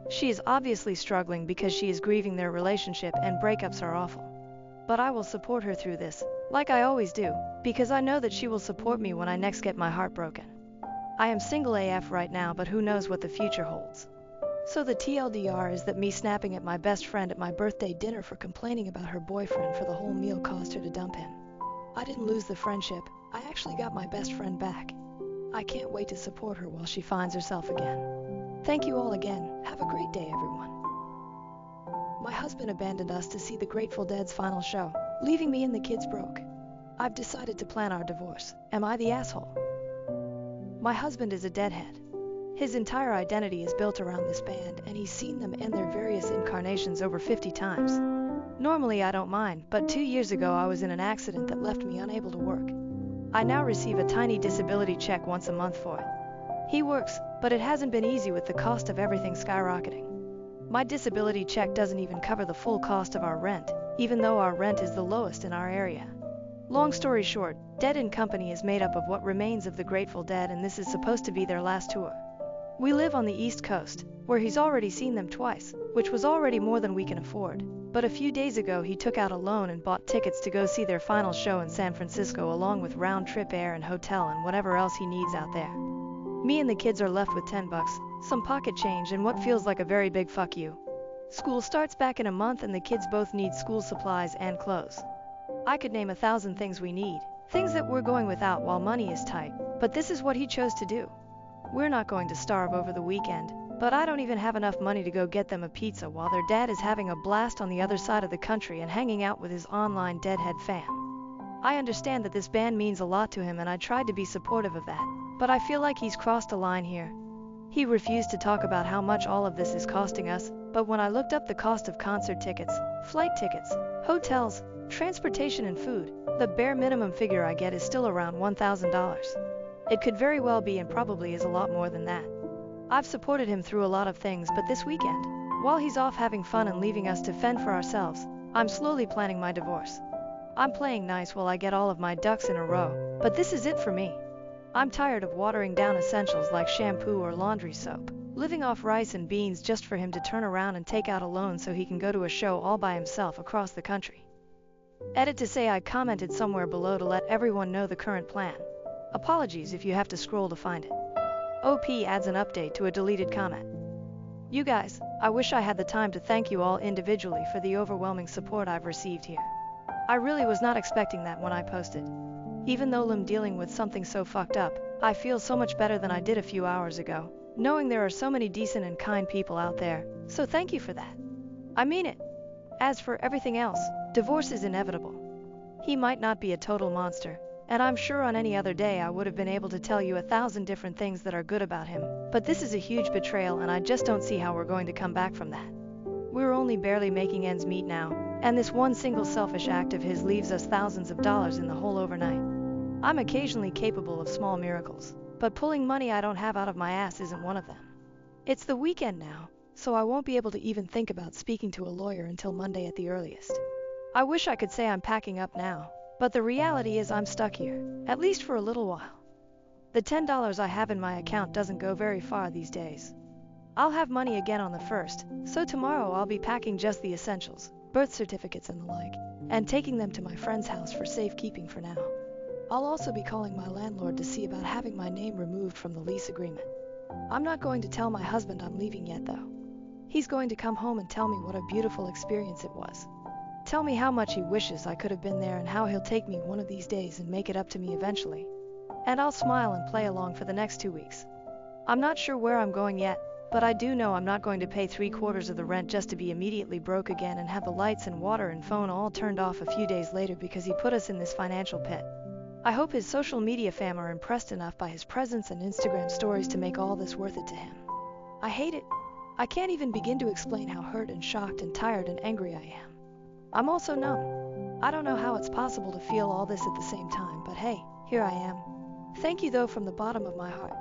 She is obviously struggling because she is grieving their relationship and breakups are awful. But I will support her through this, like I always do, because I know that she will support me when I next get my heart broken. I am single AF right now, but who knows what the future holds. So the TLDR is that me snapping at my best friend at my birthday dinner for complaining about her boyfriend for the whole meal caused her to dump him. I didn't lose the friendship, I actually got my best friend back. I can't wait to support her while she finds herself again. Thank you all again, have a great day everyone. My husband abandoned us to see the Grateful Dead's final show, leaving me and the kids broke. I've decided to plan our divorce. Am I the asshole? My husband is a deadhead. His entire identity is built around this band, and he's seen them in their various incarnations over 50 times. Normally I don't mind, but 2 years ago I was in an accident that left me unable to work. I now receive a tiny disability check once a month for it. He works, but it hasn't been easy with the cost of everything skyrocketing. My disability check doesn't even cover the full cost of our rent, even though our rent is the lowest in our area. Long story short, Dead & Company is made up of what remains of the Grateful Dead, and this is supposed to be their last tour. We live on the East Coast, where he's already seen them twice, which was already more than we can afford. But a few days ago he took out a loan and bought tickets to go see their final show in San Francisco, along with round-trip air and hotel and whatever else he needs out there. Me and the kids are left with $10, some pocket change, and what feels like a very big fuck you. School starts back in a month and the kids both need school supplies and clothes. I could name 1,000 things we need, things that we're going without while money is tight, but this is what he chose to do. We're not going to starve over the weekend, but I don't even have enough money to go get them a pizza while their dad is having a blast on the other side of the country and hanging out with his online Deadhead fan. I understand that this band means a lot to him and I tried to be supportive of that, but I feel like he's crossed a line here. He refused to talk about how much all of this is costing us, but when I looked up the cost of concert tickets, flight tickets, hotels, transportation and food, the bare minimum figure I get is still around $1,000. It could very well be and probably is a lot more than that. I've supported him through a lot of things, but this weekend, while he's off having fun and leaving us to fend for ourselves, I'm slowly planning my divorce. I'm playing nice while I get all of my ducks in a row, but this is it for me. I'm tired of watering down essentials like shampoo or laundry soap, living off rice and beans just for him to turn around and take out a loan so he can go to a show all by himself across the country. Edit to say I commented somewhere below to let everyone know the current plan. Apologies if you have to scroll to find it. OP adds an update to a deleted comment. You guys, I wish I had the time to thank you all individually for the overwhelming support I've received here. I really was not expecting that when I posted. Even though I'm dealing with something so fucked up, I feel so much better than I did a few hours ago, knowing there are so many decent and kind people out there, so thank you for that. I mean it. As for everything else, divorce is inevitable. He might not be a total monster, and I'm sure on any other day I would have been able to tell you 1,000 different things that are good about him, but this is a huge betrayal and I just don't see how we're going to come back from that. We're only barely making ends meet now, and this one single selfish act of his leaves us thousands of dollars in the hole overnight. I'm occasionally capable of small miracles, but pulling money I don't have out of my ass isn't one of them. It's the weekend now, so I won't be able to even think about speaking to a lawyer until Monday at the earliest. I wish I could say I'm packing up now, but the reality is I'm stuck here, at least for a little while. The $10 I have in my account doesn't go very far these days. I'll have money again on the 1st, so tomorrow I'll be packing just the essentials, birth certificates and the like, and taking them to my friend's house for safekeeping for now. I'll also be calling my landlord to see about having my name removed from the lease agreement. I'm not going to tell my husband I'm leaving yet though. He's going to come home and tell me what a beautiful experience it was. Tell me how much he wishes I could have been there and how he'll take me one of these days and make it up to me eventually. And I'll smile and play along for the next 2 weeks. I'm not sure where I'm going yet, but I do know I'm not going to pay 3/4 of the rent just to be immediately broke again and have the lights and water and phone all turned off a few days later because he put us in this financial pit. I hope his social media fam are impressed enough by his presence and Instagram stories to make all this worth it to him. I hate it. I can't even begin to explain how hurt and shocked and tired and angry I am. I'm also numb. I don't know how it's possible to feel all this at the same time, but hey, here I am. Thank you though from the bottom of my heart.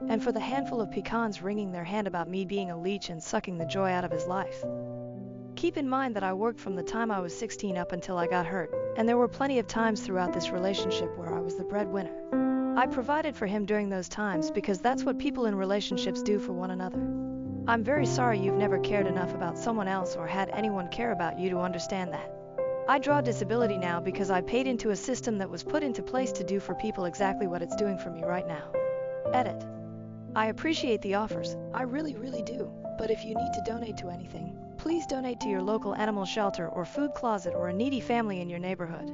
And for the handful of pecans wringing their hand about me being a leech and sucking the joy out of his life. Keep in mind that I worked from the time I was 16 up until I got hurt, and there were plenty of times throughout this relationship where I was the breadwinner. I provided for him during those times because that's what people in relationships do for one another. I'm very sorry you've never cared enough about someone else or had anyone care about you to understand that. I draw disability now because I paid into a system that was put into place to do for people exactly what it's doing for me right now. Edit. I appreciate the offers, I really do, but if you need to donate to anything, please donate to your local animal shelter or food closet or a needy family in your neighborhood.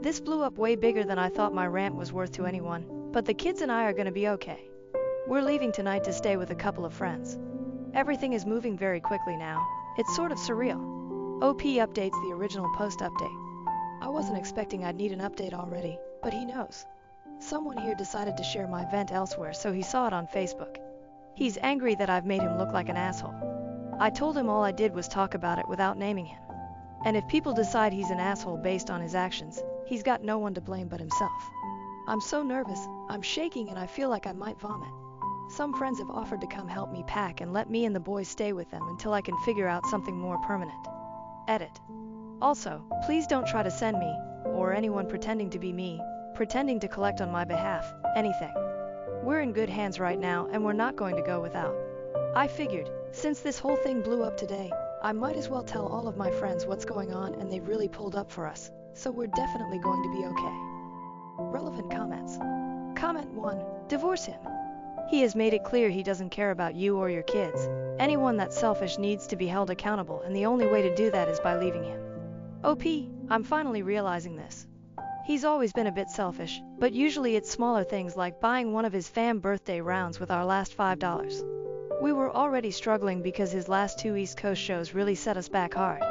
This blew up way bigger than I thought my rant was worth to anyone, but the kids and I are gonna be okay. We're leaving tonight to stay with a couple of friends. Everything is moving very quickly now, it's sort of surreal. OP updates the original post update. I wasn't expecting I'd need an update already, but he knows. Someone here decided to share my vent elsewhere, so he saw it on Facebook. He's angry that I've made him look like an asshole. I told him all I did was talk about it without naming him. And if people decide he's an asshole based on his actions, he's got no one to blame but himself. I'm so nervous, I'm shaking and I feel like I might vomit. Some friends have offered to come help me pack and let me and the boys stay with them until I can figure out something more permanent. Edit. Also, please don't try to send me, or anyone pretending to be me, pretending to collect on my behalf, anything. We're in good hands right now and we're not going to go without. I figured, since this whole thing blew up today, I might as well tell all of my friends what's going on and they've really pulled up for us, so we're definitely going to be okay. Relevant comments. Comment 1. Divorce him. He has made it clear he doesn't care about you or your kids. Anyone that's selfish needs to be held accountable, and the only way to do that is by leaving him. OP, I'm finally realizing this. He's always been a bit selfish, but usually it's smaller things like buying one of his fam birthday rounds with our last $5. We were already struggling because his last 2 East Coast shows really set us back hard.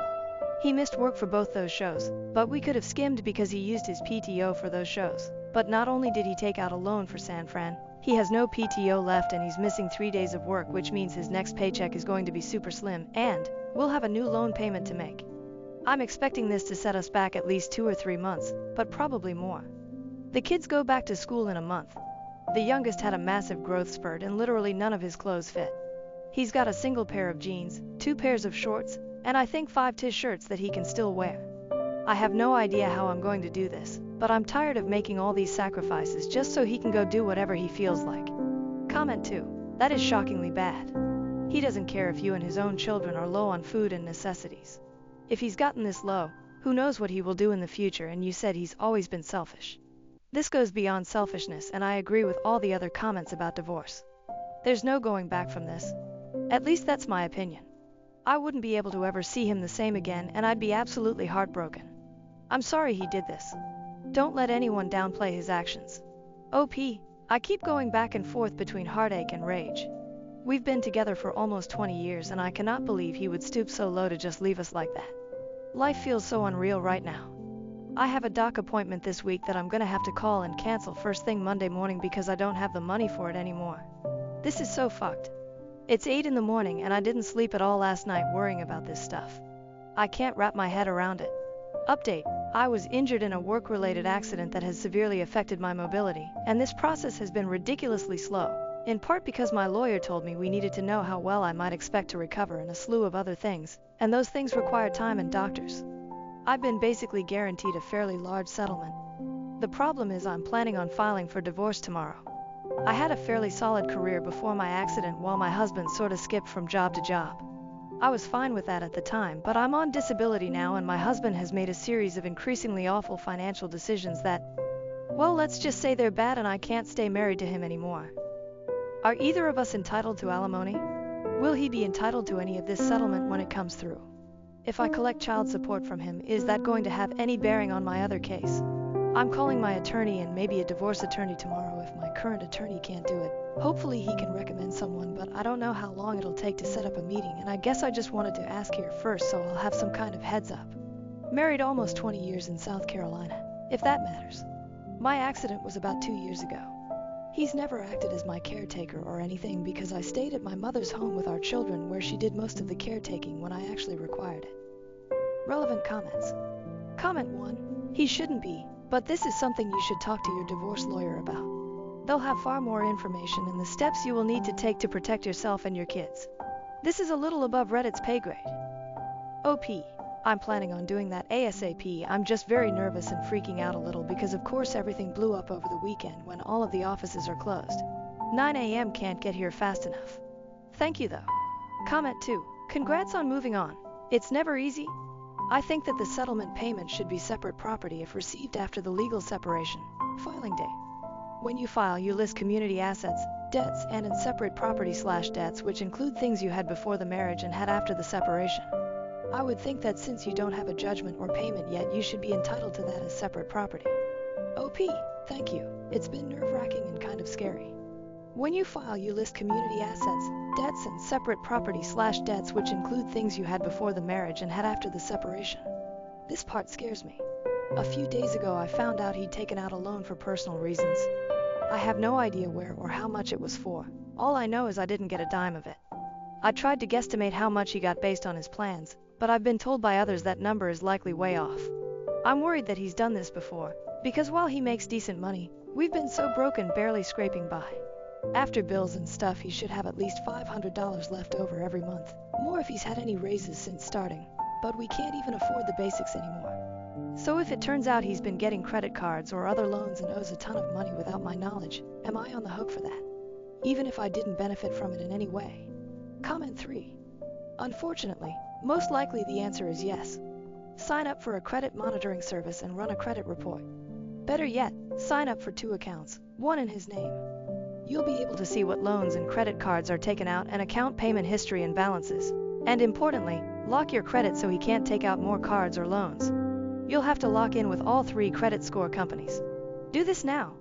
He missed work for both those shows, but we could have skimmed because he used his PTO for those shows. But not only did he take out a loan for San Fran, he has no PTO left and he's missing 3 days of work, which means his next paycheck is going to be super slim, and we'll have a new loan payment to make. I'm expecting this to set us back at least 2 or 3 months, but probably more. The kids go back to school in a month. The youngest had a massive growth spurt and literally none of his clothes fit. He's got a single pair of jeans, 2 pairs of shorts, and I think 5 t-shirts that he can still wear. I have no idea how I'm going to do this, but I'm tired of making all these sacrifices just so he can go do whatever he feels like. Comment 2. That is shockingly bad. He doesn't care if you and his own children are low on food and necessities. If he's gotten this low, who knows what he will do in the future, and you said he's always been selfish. This goes beyond selfishness, and I agree with all the other comments about divorce. There's no going back from this. At least that's my opinion. I wouldn't be able to ever see him the same again, and I'd be absolutely heartbroken. I'm sorry he did this. Don't let anyone downplay his actions. OP, I keep going back and forth between heartache and rage. We've been together for almost 20 years and I cannot believe he would stoop so low to just leave us like that. Life feels so unreal right now. I have a doc appointment this week that I'm gonna have to call and cancel first thing Monday morning because I don't have the money for it anymore. This is so fucked. It's 8 in the morning and I didn't sleep at all last night worrying about this stuff. I can't wrap my head around it. Update. I was injured in a work-related accident that has severely affected my mobility, and this process has been ridiculously slow, in part because my lawyer told me we needed to know how well I might expect to recover and a slew of other things, and those things require time and doctors. I've been basically guaranteed a fairly large settlement. The problem is I'm planning on filing for divorce tomorrow. I had a fairly solid career before my accident while my husband sort of skipped from job to job. I was fine with that at the time, but I'm on disability now and my husband has made a series of increasingly awful financial decisions that, well, let's just say they're bad and I can't stay married to him anymore. Are either of us entitled to alimony? Will he be entitled to any of this settlement when it comes through? If I collect child support from him, is that going to have any bearing on my other case? I'm calling my attorney and maybe a divorce attorney tomorrow if my current attorney can't do it. Hopefully he can recommend someone, but I don't know how long it'll take to set up a meeting, and I guess I just wanted to ask here first so I'll have some kind of heads up. Married almost 20 years in South Carolina, if that matters. My accident was about 2 years ago. He's never acted as my caretaker or anything because I stayed at my mother's home with our children where she did most of the caretaking when I actually required it. Relevant comments. Comment 1. He shouldn't be, but this is something you should talk to your divorce lawyer about. They'll have far more information and the steps you will need to take to protect yourself and your kids. This is a little above Reddit's pay grade. OP. I'm planning on doing that ASAP. I'm just very nervous and freaking out a little because of course everything blew up over the weekend when all of the offices are closed. 9 a.m. can't get here fast enough. Thank you though. Comment 2. Congrats on moving on. It's never easy. I think that the settlement payment should be separate property if received after the legal separation. Filing date. When you file, you list community assets, debts, and in separate property/debts, which include things you had before the marriage and had after the separation. I would think that since you don't have a judgment or payment yet, you should be entitled to that as separate property. OP, thank you. It's been nerve-wracking and kind of scary. When you file, you list community assets, debts, and separate property/debts, which include things you had before the marriage and had after the separation. This part scares me. A few days ago, I found out he'd taken out a loan for personal reasons. I have no idea where or how much it was for. All I know is I didn't get a dime of it. I tried to guesstimate how much he got based on his plans, but I've been told by others that number is likely way off. I'm worried that he's done this before, because while he makes decent money, we've been so broken barely scraping by. After bills and stuff, he should have at least $500 left over every month, more if he's had any raises since starting. but we can't even afford the basics anymore. So if it turns out he's been getting credit cards or other loans and owes a ton of money without my knowledge, am I on the hook for that? Even if I didn't benefit from it in any way? Comment 3. Unfortunately, most likely the answer is yes. Sign up for a credit monitoring service and run a credit report. Better yet, sign up for 2 accounts, one in his name. You'll be able to see what loans and credit cards are taken out and account payment history and balances. And importantly, lock your credit so he can't take out more cards or loans. You'll have to lock in with all 3 credit score companies. Do this now.